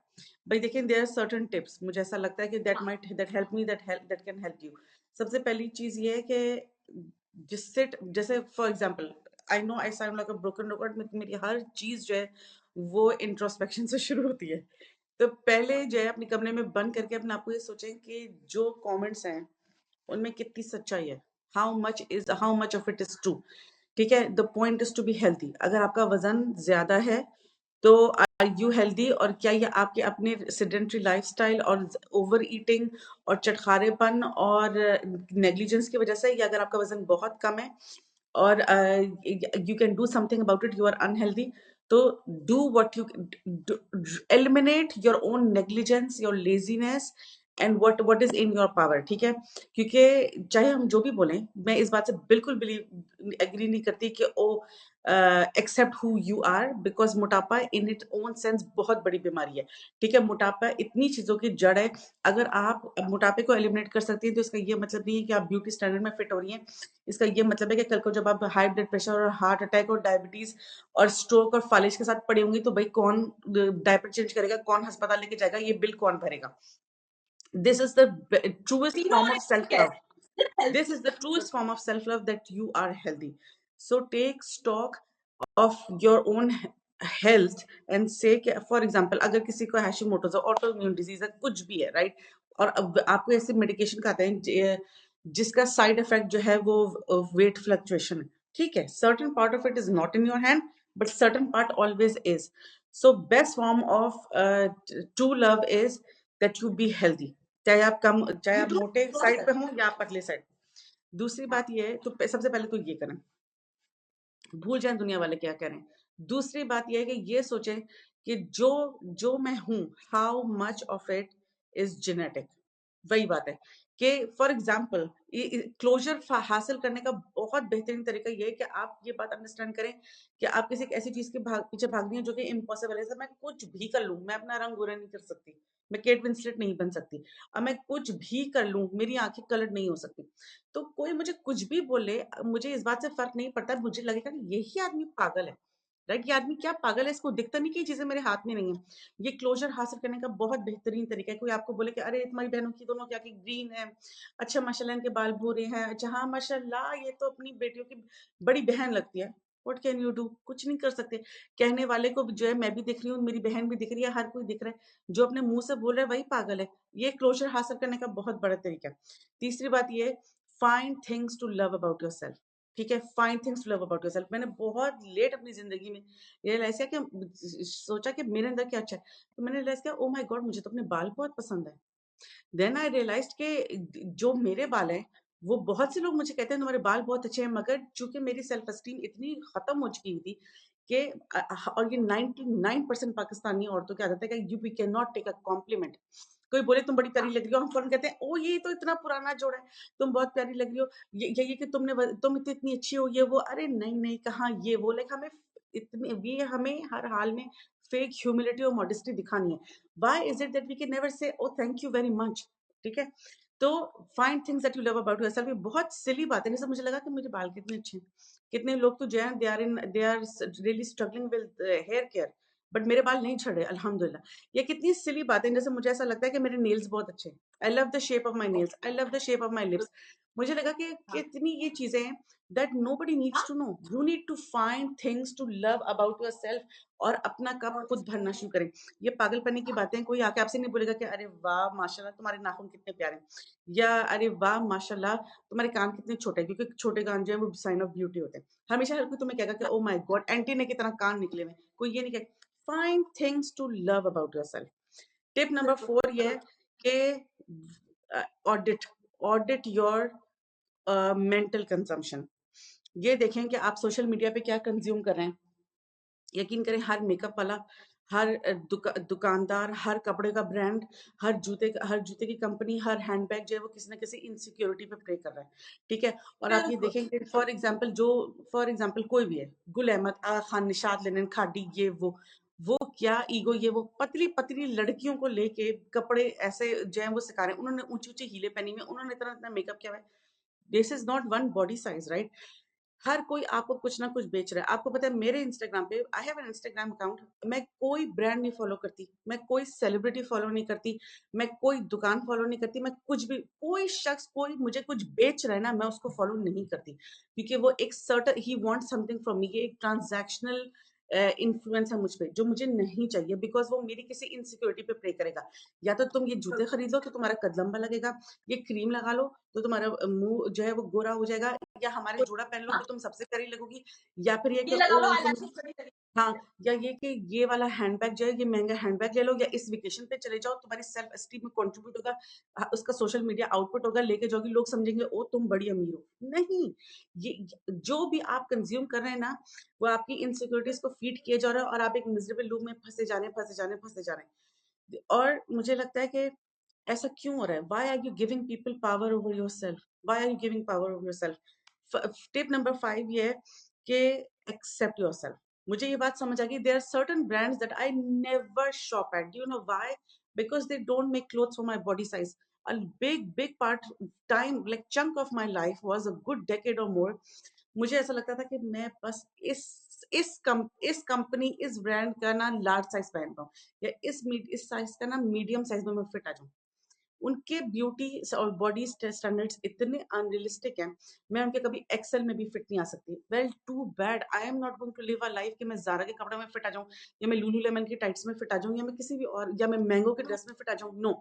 भाई? देखें, देयर आर सर्टन टिप्स, मुझे ऐसा लगता है कि that help me, that can help you. सबसे पहली चीज ये है कि जिससे जैसे for example, I know I sound like a broken record, मेरी हर चीज जो है वो इंट्रोस्पेक्शन से शुरू होती है। तो पहले जो है अपने कमरे में बंद करके अपने आप को ये सोचें कि जो कमेंट्स हैं उनमें कितनी सच्चाई है, how much of it is true. ठीक है, the point is to be healthy. अगर आपका वजन ज्यादा है तो आर यू हेल्दी, और क्या ये आपके अपने सेडेंट्री लाइफस्टाइल और ओवर ईटिंग और चटखारेपन और नेग्लिजेंस की वजह से, या अगर आपका वजन बहुत कम है और you can do something about it, you are unhealthy, तो do what you eliminate your own negligence, your laziness and what is in your power. ठीक है, क्योंकि चाहे हम जो भी बोलें, मैं इस बात से बिल्कुल बिलीव एग्री नहीं करती कि ओ accept who you are, because मोटापा इन इट ओन सेंस बहुत बड़ी बीमारी है। ठीक है, मोटापा इतनी चीजों की जड़ है। अगर आप मोटापे को एलिमिनेट कर सकती हैं तो इसका ये मतलब नहीं है कि आप ब्यूटी स्टैंडर्ड में फिट हो रही हैं। इसका ये मतलब है कि कल को जब आप हाई ब्लड प्रेशर और हार्ट अटैक और डायबिटीज और स्ट्रोक और फालिश के साथ पड़ी होंगी, तो भाई कौन डायपर चेंज करेगा, कौन अस्पताल लेके जाएगा, ये बिल कौन भरेगा? दिस इज द ट्रूएस्ट तीनों फॉर्म ऑफ ने सेल्फ कह love. This is the truest form of self love, that you are healthy. So take stock of your own health and say कि फॉर एग्जाम्पल अगर किसी को हैशिमोटोज है, auto immune disease है, कुछ भी है, राइट, और अब आपको ऐसे मेडिकेशन खाते हैं जिसका साइड इफेक्ट जो है वो वेट फ्लक्चुएशन है, ठीक है, certain part of it is not in your hand but certain part always is. So best form of true love is that you be healthy, चाहे आप मोटे साइड पे हों या आप पतले साइड. दूसरी बात ये है, तो सबसे पहले तो ये करें, भूल जाएं दुनिया वाले क्या कह रहे हैं. दूसरी बात यह है कि ये सोचें कि जो जो मैं हूं, how much of it is genetic. वही बात है कि फॉर एग्जाम्पल क्लोजर हासिल करने का बहुत बेहतरीन तरीका ये है कि आप ये बात अंडरस्टैंड करें कि आप किसी एक ऐसी चीज के पीछे भाग रही हैं जो कि इम्पॉसिबल है. मैं कुछ भी कर लूं, मैं अपना रंग गोरा नहीं कर सकती, मैं केट विंसलेट नहीं बन सकती, और मैं कुछ भी कर लूं मेरी आंखें कलर नहीं हो सकती. तो कोई मुझे कुछ भी बोले, मुझे इस बात से फर्क नहीं पड़ता, मुझे लगेगा कि यही आदमी पागल है, राइट, ये आदमी क्या पागल है, इसको दिखता नहीं कि ये चीजें मेरे हाथ में नहीं है. ये क्लोजर हासिल करने का बहुत बेहतरीन तरीका है. कोई आपको बोले कि अरे तुम्हारी बहनों की दोनों क्या की ग्रीन है, अच्छा माशाल्लाह इनके बाल भूरे हैं, अच्छा हाँ माशाल्लाह ये तो अपनी बेटियों की बड़ी बहन लगती है. व्हाट कैन यू डू, कुछ नहीं कर सकते. कहने वाले को जो है मैं भी दिख रही हूँ, मेरी बहन भी दिख रही है, हर कोई दिख रहा है, जो अपने मुंह से बोल रहा है वही पागल है. ये क्लोजर हासिल करने का बहुत बड़ा तरीका है. तीसरी बात ये, find things to love about yourself. ठीक है, find things to love about yourself. मैंने बहुत लेट अपनी जिंदगी में रियलाइज किया कि सोचा कि मेरे अंदर क्या अच्छा है, तो मैंने रियलाइज किया ओ माय गॉड मुझे तो अपने बाल बहुत पसंद है. देन आई रियलाइज कि जो मेरे बाल हैं, वो बहुत से लोग मुझे कहते हैं तुम्हारे बाल बहुत अच्छे हैं, मगर चूंकि मेरी सेल्फ एस्टीम इतनी खत्म हो चुकी थी कि और ये 99% पाकिस्तानी औरतों की आदत है कि you can not take a compliment. कोई बोले तुम बड़ी प्यारी लग रही हो, हम फौरन कहते हैं ओ ये तो इतना पुराना जोड़ा है, तुम बहुत प्यारी लग रही हो, ये कि तुम इतनी अच्छी हो, ये वो. अरे नहीं नहीं, कहाँ ये वो, लाइक हमें इतनी ये हमें हर हाल में फेक ह्यूमिलिटी और मॉडेस्टी दिखानी है. why is it that we can never say oh thank you very much. ठीक है, तो find things that you love about yourself. ये बहुत सिली बात है, जैसे मुझे लगा कि मुझे बाल कितने अच्छे हैं. कितने लोग तो जो है they are really struggling with hair care, but मेरे बाल नहीं झड़ रहे अल्हम्दुलिल्लाह. ये कितनी सिली बात है, जैसे मुझे ऐसा लगता है कि मेरे नेल्स बहुत अच्छे हैं. I love the shape of my nails, I love the shape of my lips. मुझे लगा कि कितनी ये चीजें हैं that nobody needs to know. You need to find things to love about yourself और अपना कप खुद भरना शुरू करें. ये पागलपने की बातें कोई आके आपसे नहीं बोलेगा कि अरे वाह माशाल्लाह तुम्हारे नाखून कितने प्यारे हैं, या अरे वाह माशाल्लाह तुम्हारे कान कितने छोटे हैं, क्योंकि छोटे कान जो है वो साइन ऑफ ब्यूटी होते हैं. हमेशा हर कोई तुम्हें कहेगा कि ओ माय गॉड एंटीना की तरह कान निकले हुए हैं. कोई ये नहीं कहे. Find things to love about yourself. Tip number 4 ये है कि audit audit your mental consumption. ये देखें कि आप सोशल मीडिया पे क्या कंज्यूम कर रहे हैं. यकीन करें हर मेकअप वाला, हर दुकानदार, हर कपड़े का ब्रांड, हर जूते की कंपनी, हर हैंडबैग जो है वो किसी ना किसी इनसिक्योरिटी पे प्ले कर रहा है. ठीक है, और आप ये देखेंगे फॉर एग्जांपल कोई भी है, गुल अहमद, आगा खान, निशात लेनिन, खाडी, ये वो क्या ईगो, ये वो पतली पतली लड़कियों को लेके कपड़े ऐसे जो है वो सिखा रहे हैं. उन्होंने ऊंची ऊंची हीले पहनी हुई, उन्होंने इतना इतना मेकअप किया हुआ है. This is not one body size, right. हर कोई आपको कुछ ना कुछ बेच रहा है. आपको पता है मेरे इंस्टाग्राम पे, I have an Instagram account, मैं कोई ब्रांड नहीं फॉलो करती, मैं कोई सेलिब्रिटी फॉलो नहीं करती, मैं कोई दुकान फॉलो नहीं करती, मैं कुछ भी, कोई शख्स कोई मुझे कुछ बेच रहा है ना, मैं उसको फॉलो नहीं करती, क्योंकि वो एक certain he want something from me. ये एक ट्रांजैक्शनल इन्फ्लुएंस है मुझ पे जो मुझे नहीं चाहिए, बिकॉज वो मेरी किसी इनसिक्योरिटी पे प्ले करेगा. या तो तुम ये जूते खरीद लो तो तुम्हारा कद लंबा लगेगा, ये क्रीम लगा लो तो तुम्हारा मुंह जो है वो गोरा हो जाएगा, या हमारे जोड़ा पहन लो तो तुम सबसे प्यारी लगोगी, या फिर ये कि ये लगा लो ओ तुम, eyelashes बड़ी तरीके हाँ, या ये कि ये वाला हैंडबैग जो है ये महंगा हैंडबैग ले लो, या इस वेकेशन पे चले जाओ, तुम्हारी सेल्फ एस्टीम में कंट्रीब्यूट होगा, उसका सोशल मीडिया आउटपुट होगा, लेके जाओगी, लोग समझेंगे ओ तुम बड़ी अमीर हो. नहीं, ये जो भी आप कंज्यूम कर रहे हैं ना, वो आपकी इनसिक्योरिटीज को फीड किए जा रहा है, और आप एक मिजरेबल लूप में फंसे जा रहे हैं. और मुझे लगता है कि ऐसा क्यों हो रहा है. Why are you giving people power over yourself, why are you giving power over yourself. Tip number 5 ये है कि एक्सेप्ट योर सेल्फ. मुझे ये बात समझ आ गई, there are certain brands that I never shop at. Do you know why? Because they don't make clothes for my body size. A big part time, like chunk of my life was a good decade or more. मुझे ऐसा लगता था कि मैं बस इस company इस brand का ना लार्ज साइज पहन पाऊँ, या इस साइज का ना मीडियम साइज में मैं फिट आ जाऊं. उनके ब्यूटी और बॉडी स्टैंडर्ड्स इतने अनरियलिस्टिक हैं, मैं उनके कभी एक्सेल में भी फिट नहीं आ सकती। Well too bad, I am not going to live a life कि मैं ज़ारा के कपड़े में फिट आ जाऊँ, या मैं लूलू लेमन की टाइट्स में फिट आ जाऊँ, या मैं किसी भी और, या मैं मैंगो के ड्रेस में फिट आ जाऊँ। नो,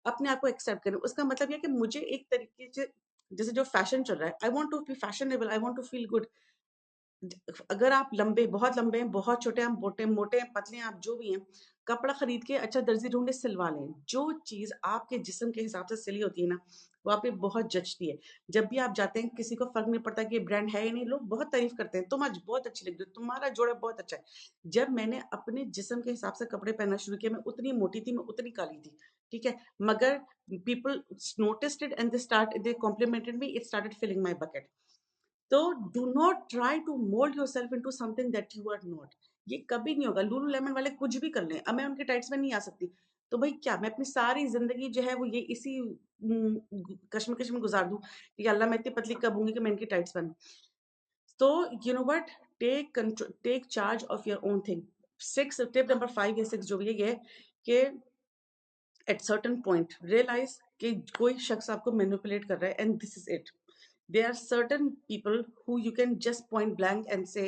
अपने आप को एक्सेप्ट करें। उसका मतलब ये है कि मुझे एक तरीके से, जैसे जो फैशन चल रहा है, I want to be fashionable, I want to feel good. अगर आप लंबे, बहुत लंबे हैं, बहुत छोटे हैं, मोटे मोटे हैं, पतले हैं, आप जो भी हैं, कपड़ा खरीद के अच्छा दर्जी ढूंढे, सिलवा लें। जो चीज आपके जिस्म के हिसाब से सिली होती है ना, वो आप पे बहुत जचती है। जब भी आप जाते हैं, किसी को फर्क नहीं पड़ता कि ये ब्रांड है या नहीं, लोग बहुत तारीफ करते हैं, तुम आज बहुत अच्छी लग रही हो, तुम्हारा जोड़ा बहुत अच्छा है। जब मैंने अपने जिस्म के हिसाब से कपड़े पहनना शुरू किया, मैं उतनी मोटी थी, मैं उतनी काली थी, ठीक है, मगर people noticed it and they complimented me, it started filling my bucket. तो do not try to mold your self into something that you are not. ये कभी नहीं होगा। लूलू लेमन वाले कुछ भी कर लें, अब मैं उनके टाइट्स में नहीं आ सकती, तो भाई क्या मैं अपनी सारी जिंदगी जो है वो ये इसी कश्मकश में गुजार दूं कि अल्लाह मैं इतनी पतली कब होंगी कि मैं इनकी टाइट्स पहनूं। तो you know what, take control, take charge of your own thing. Six tip number 5 या 6 जो भी है, ये है कि एट सर्टन पॉइंट रियलाइज कि कोई शख्स आपको मैनिपुलेट कर रहा है, and this is it. There are certain people who you can just point blank and say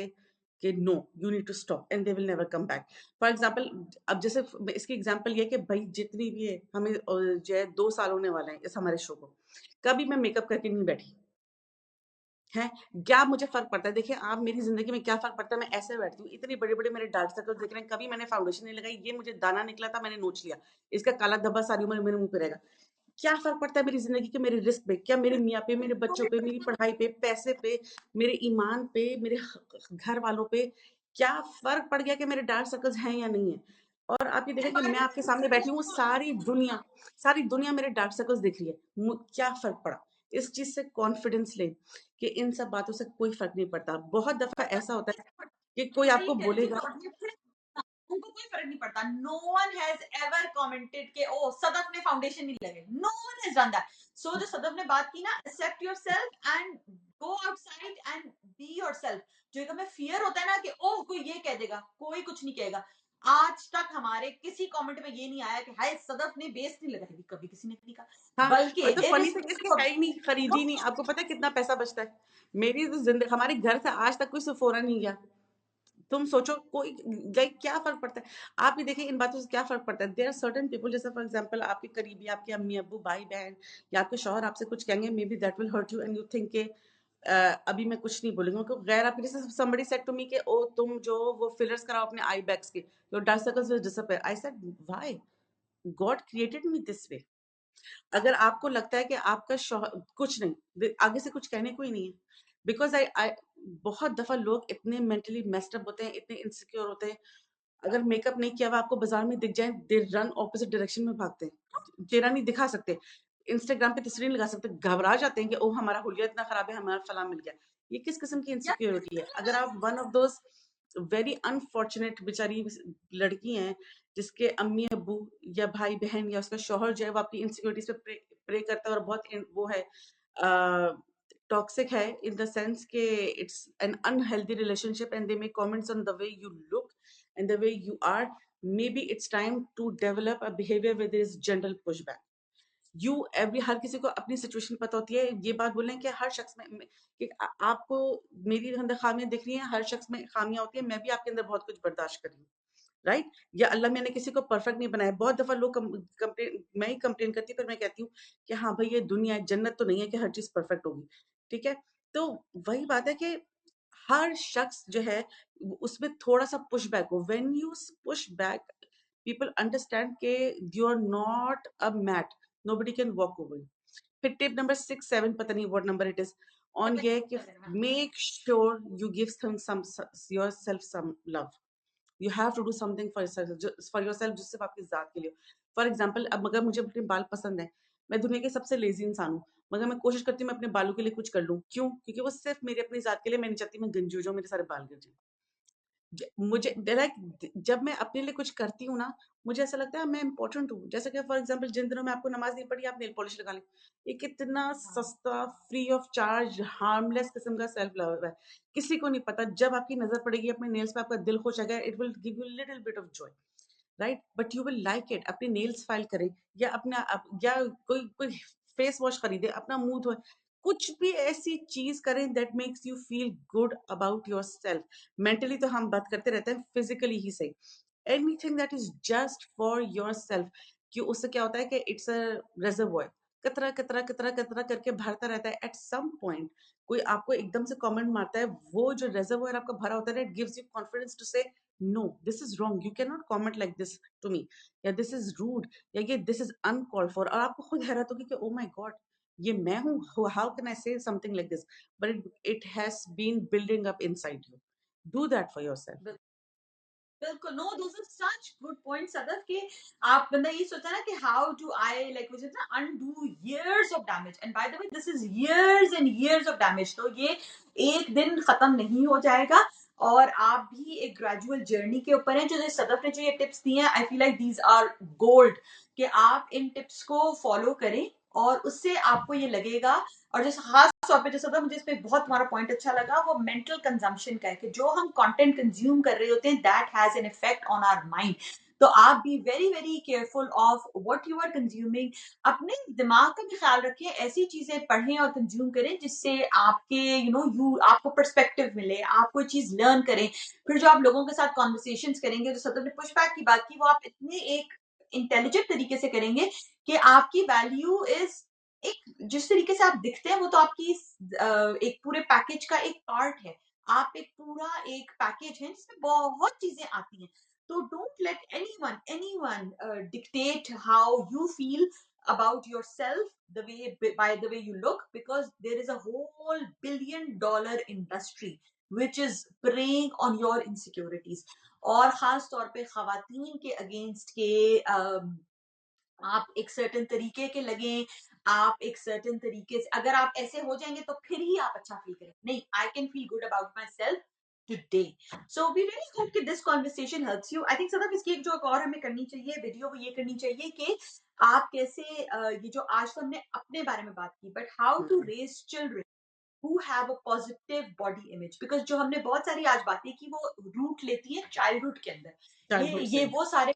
कि no, you need to stop, and they will never come back. For example, अब जैसे इसकी एग्जांपल ये कि भाई जितनी भी है, हमें जो है 2 साल होने वाले हैं इस हमारे शो को, कभी मैं मेकअप करके नहीं बैठी है। क्या मुझे फर्क पड़ता है? देखिए आप, मेरी जिंदगी में क्या फर्क पड़ता है, मैं ऐसे बैठती हूँ, इतनी बड़े बड़े मेरे डार्क सर्कल्स दिख रहे हैं, कभी मैंने फाउंडेशन नहीं लगाई, ये मुझे दाना निकला था, मैंने नोच लिया, इसका काला धब्बा सारी उम्र मेरे मुंह पे रहेगा। क्या फर्क पड़ता है मेरी जिंदगी के, मेरे रिस्क पे, क्या मेरे मियाँ पे, मेरे बच्चों पे, मेरी पढ़ाई पे, पैसे पे, मेरे ईमान पे, मेरे घर वालों पे? क्या फर्क पड़ गया कि मेरे डार्क सर्कल्स हैं या नहीं है? और आप ये देखें कि मैं आपके सामने बैठी हूँ, सारी दुनिया मेरे डार्क सर्कल्स देख रही है, क्या फर्क पड़ा? इस चीज से कॉन्फिडेंस ले कि इन सब बातों से कोई फर्क नहीं पड़ता। बहुत दफा ऐसा होता है कि कोई सही आपको कह रही बोलेगा, हूँ। उनको कोई फर्क नहीं पड़ता। No one has ever commented कि ओ सदफ ने फाउंडेशन नहीं लगे। No one has done that. So जो सदफ ने बात की ना, accept yourself and go outside and be yourself. जो एक हमें फियर होता है ना कि ओह कोई ये कह देगा, कोई कुछ नहीं कहेगा। आज तक हमारे किसी कमेंट में ये नहीं आया कि हाय सदफ ने बेस नहीं लगाई, कभी किसी ने नहीं कहा। हाँ, बल्कि और तो फनी थिंग इसके इरिस्पेक्टिव है ही नहीं, खरीदी नहीं। आपको पता है कितना पैसा बचता है? मेरी तो जिंदगी, हमारे घर से आज तक कोई सेफोरा नहीं गया। तुम सोचो, कोई लाइक क्या फर्क पड़ता है? आप ये देखिए इन बातों से क्या फर्क पड़ता है। देयर आर सर्टेन पीपल, जैसे फॉर एग्जांपल आपके करीबी, आपके अम्मी अब्बू, भाई बहन, या आपके शौहर आपसे कुछ कहेंगे, maybe that will hurt you and you think के अभी मैं कुछ नहीं बोलूंगा, क्योंकि गैर आपके, जैसे somebody said to me कि ओ तुम जो वो फिलर्स कराओ अपने आई बैग्स के, your dark circles will disappear. I said why? God created me this way. अगर आपको लगता है कि आपका शौहर कुछ नहीं, आगे से कुछ कहने को ही नहीं है, बिकॉज आई बहुत दफा लोग इतने मेंटली मेस्ड अप होते हैं, इतने इनसिक्योर होते हैं, अगर मेकअप नहीं किया हुआ आपको बाजार में दिख जाए, दे रन ऑपोजिट डायरेक्शन में भागते हैं, चेहरा नहीं दिखा सकते, इंस्टाग्राम पे तस्वीर नहीं लगा सकते, घबरा जाते हैं कि ओ हमारा हुलिया इतना खराब है, हमारा फला मिल गया। ये किस किस्म की इनसिक्योरिटी है? अगर आप one of those very unfortunate बेचारी लड़की हैं जिसके अम्मी अब्बू या भाई बहन या उसका शौहर जो है वो आपकी इनसिक्योरिटीज पे प्रे करता है, और बहुत वो है टॉक्सिक है, इन द सेंस के it's an unhealthy relationship and they make comments on the way you look and the way you are, maybe it's time to develop a behavior where there is gentle pushback. You every, हर किसी को अपनी situation पता होती है। ये बात बोलें कि हर शख्स में कि आपको मेरी अंदर खामियां दिख रही हैं, हर शख्स में खामियां होती है, मैं भी आपके अंदर बहुत कुछ बर्दाश्त कर रही हूँ, राइट? या अल्लाह मैंने किसी को परफेक्ट नहीं बनाया। बहुत दफा लोग कंप्लेन, मैं ही कंप्लेन करती हूँ, पर मैं कहती हूँ कि हाँ भाई ये दुनिया है, जन्नत तो नहीं है कि हर चीज परफेक्ट होगी, ठीक है? तो वही बात है कि हर शख्स जो है उसमें थोड़ा सा पुश बैक हो। When you push back, people understand के you are not a mat, nobody can walk over you. फिर टिप नंबर 6 7, पता नहीं what number it is, on ये कि make sure you give some your self some love. You have to do something for your self, जो सिर्फ आपकी जात के लिए। फॉर एग्जाम्पल, अब अगर मुझे अपने बाल पसंद है, मैं दुनिया के सबसे लेजी इंसान हूँ, मगर मैं कोशिश करती हूँ मैं अपने बालों के लिए कुछ कर लूँ। क्यों? क्योंकि वो सिर्फ मेरी अपनी जात के लिए। मैं नहीं चाहती मैं गंजी हो जाऊँ, मेरे सारे बाल गिर जाए। मुझे लाइक जब मैं अपने लिए कुछ करती हूँ ना, मुझे ऐसा लगता है मैं इंपॉर्टेंट हूँ। जैसे कि फॉर एग्जाम्पल, जिन दिनों में आपको नमाज नहीं पढ़ी, आप नेल पॉलिश लगा लें। ये कितना सस्ता, फ्री ऑफ चार्ज, हार्मलेस किस्म का सेल्फ लव है। किसी को नहीं पता, जब आपकी नजर पड़ेगी अपने नेल्स पे, आपका दिल खुश हो जाएगा, it will give you little bit of Joy. Right, but you will like it. अपने नेल्स फाइल करें या अपना या कोई कोई फेस वॉश खरीदे, अपना मुंह धोए, कुछ भी ऐसी चीज करें that makes you feel good about your self. Mentally तो हम बात करते रहते हैं, फिजिकली ही सही। Anything that is just for your self. कि उससे क्या होता है कि इट्स अ रेजर्वॉयर, कतरा कतरा कतरा कतरा करके भरता रहता है। एट सम पॉइंट कोई आपको एकदम से कमेंट मारता है, वो जो रिजर्वोयर आपका भरा होता है, it gives you confidence to say no, this is wrong, you can not comment like this to me, या दिस इज रूड, या ये दिस इज अनकॉल्ड फॉर। और आपको खुद हैरत होगी कि ओ माय गॉड, ये मैं हूँ, how can I say something like this, but it has been building up inside you. Do that for yourself. बिल्कुल, no those are such good points Sadaf कि आप बंदा ये सोचता है ना कि हाउ डू आई लाइक मुझे ना undo years of damage, and bye the way this is years and years of damage. तो ये एक दिन खत्म नहीं हो जाएगा, और आप भी एक ग्रेजुअल जर्नी के ऊपर हैं। जो सदफ ने जो ये टिप्स दिए हैं, I feel like these are gold, कि आप इन टिप्स को फॉलो करें और उससे आपको ये लगेगा। और जैसे खास तौर पे जैसा था, मुझे इस पे बहुत तुम्हारा पॉइंट अच्छा लगा, वो मेंटल कंजम्पशन का है कि जो हम कंटेंट कंज्यूम कर रहे होते हैं, that has an effect on our mind. तो आप be very very careful of what you are consuming. अपने दिमाग का भी ख्याल रखें, ऐसी चीजें पढ़ें और कंज्यूम करें जिससे आपके यू आपको पर्सपेक्टिव मिले, आप कोई चीज लर्न करें। फिर जो आप लोगों के साथ कॉन्वर्सेशन करेंगे, जो सदर ने पुशबैक की बात की, वो आप इतने एक इंटेलिजेंट तरीके से करेंगे कि आपकी वैल्यू इज एक, जिस तरीके से आप दिखते हैं वो तो आपकी एक पूरे पैकेज का एक पार्ट है। आप एक पूरा एक पैकेज है जिसमें बहुत चीजें आती हैं। तो don't let anyone dictate how you feel about yourself, the way by the way you look, because there is a whole $1 billion industry which is preying on your insecurities। और खास तौर पे खवातीन के अगेंस्ट के आप एक सर्टेन तरीके के लगें, आप एक सर्टेन तरीके से अगर आप ऐसे हो जाएंगे तो फिर ही आप अच्छा फील करें। नहीं, I can feel good about my self today. So we really hope कि this conversation helps you. I think Sadaf इसकी एक जो एक और हमें करनी चाहिए वीडियो, वो ये करनी चाहिए कि आप कैसे ये जो आज तो हमने अपने बारे में बात की, but how to raise children who have a positive body image, because जो हमने बहुत सारी आज बातें की वो रूट लेती है चाइल्डहुड के अंदर। चाइल्डहुड ये से। वो सारे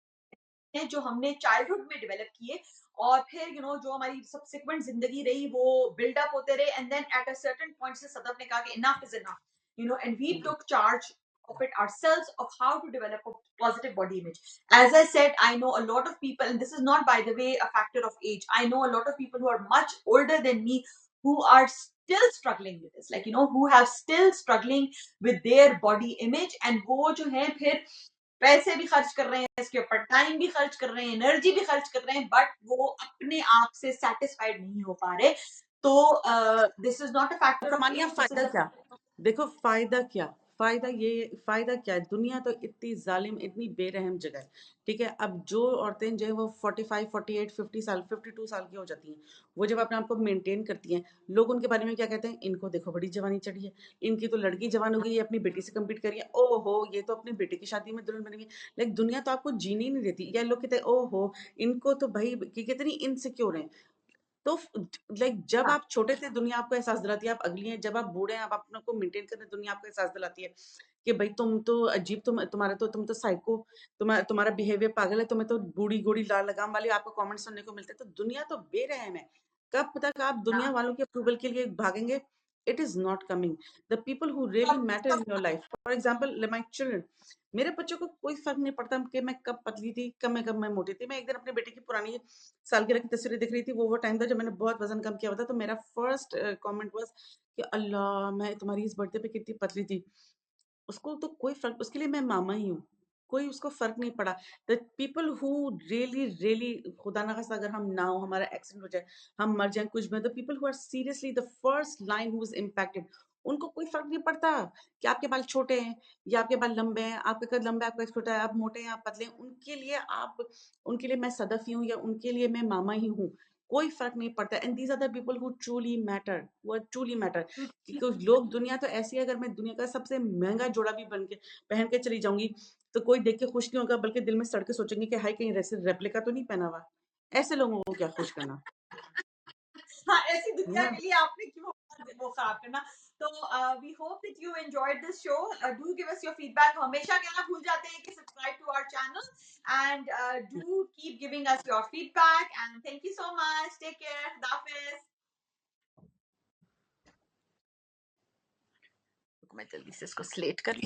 हैं जो हमने चाइल्डहुड में डेवलप किए, और फिर जो हमारी सब्सिक्वेंट जिंदगी रही वो बिल्डअप होते रहे, and then at a certain point से सदफ ने कहा कि enough is enough, and we took charge of it ourselves, of how to develop a positive body image. As I said, I know a lot of people, and this is not by the way a factor of age, I know a lot of people who are much older than me who are still struggling with this, like who have still struggling with their body image, and वो जो है फिर पैसे भी खर्च कर रहे हैं इसके ऊपर, टाइम भी खर्च कर रहे हैं, एनर्जी भी खर्च कर रहे हैं, बट वो अपने आप से सेटिस्फाइड नहीं हो पा रहे। तो this is not a factor of सामान्य एज, दिस फायदा इज क्या? देखो फायदा क्या, फायदा क्या है? दुनिया तो इतनी जालिम, इतनी बेरहम जगह है, ठीक है। अब जो औरतें जो है वो 45 48 50 साल 52 साल की हो जाती हैं, वो जब अपने आप को मेंटेन करती हैं, लोग उनके बारे में क्या कहते हैं? इनको देखो बड़ी जवानी चढ़ी है, इनकी तो लड़की जवान हो गई है, अपनी बेटी से कम्पीट करिए, ओहो ये तो अपनी बेटी की शादी में दुल्हन बनी हुई है। लाइक दुनिया तो आपको जीने ही नहीं देती। या लोग कहते हैं ओहो इनको तो भाई कितनी इनसिक्योर है। तो लाइक जब आप छोटे थे दुनिया आपको एहसास दिलाती है आप अगली हैं, जब आप बूढ़े हैं आप अपने को मेंटेन करने दुनिया आपको एहसास दिलाती है कि भाई तुम तो अजीब, तुम तो साइको, तुम्हारा बिहेवियर पागल है, तुम्हें तो बूढ़ी गोड़ी लाल लगाम वाले आपको कमेंट सुनने को मिलते हैं। तो दुनिया तो बेरहम है। कब तक आप दुनिया वालों के अप्रूवल के लिए भागेंगे? It is not coming. The people who really matter in your life, for example my children, मेरे बच्चों को कोई फर्क नहीं पड़ता कि मैं कब पतली थी, कब मैं मोटी थी। मैं एक दिन अपने बेटे की पुरानी सालगिरह की तस्वीरें दिख रही थी, वो टाइम था जब मैंने बहुत वजन कम किया हुआ था। तो मेरा फर्स्ट कमेंट वाज कि अल्लाह मैं तुम्हारी इस बर्थडे पे कितनी पतली थी। उसको तो कोई फर्क, उसके लिए मैं मामा ही हूँ, कोई उसको फर्क नहीं पड़ा। The people who really really, खुदा ना खास्ता अगर हम ना हो, हमारा एक्सीडेंट हो जाए, हम मर जाए कुछ भी, the people who are seriously the first line who is impacted, उनको कोई फर्क नहीं पड़ता कि आपके बाल छोटे हैं या आपके बाल लंबे हैं, आपके कद लंबा है आपका छोटा है, आप मोटे हैं आप पतले हैं, उनके लिए मैं सदफ ही हूँ या उनके लिए मैं मामा ही हूँ, कोई फर्क नहीं पड़ता। And these are the people who truly matter, वो ट्रूली मैटर। क्योंकि लोग, दुनिया तो ऐसी है, अगर मैं दुनिया का सबसे महंगा जोड़ा भी बन के पहन के चली जाऊंगी तो कोई देख के खुश नहीं होगा, बल्कि दिल में सड़ के सोचेंगे कि हाय कहीं रेप्लिका तो नहीं पहना हुआ। ऐसे लोगों को क्या खुश करना? हाँ, ऐसी दुनिया ना। के लिए आपने क्यों वो खराब करना। तो we hope that you enjoyed this show. Do give us your feedback. हमेशा कहना भूल जाते हैं कि subscribe to our channel. channel. And do keep giving us your feedback. And thank you so much. Take care. Dafis. मैं जल्दी से इसको स्लेट कर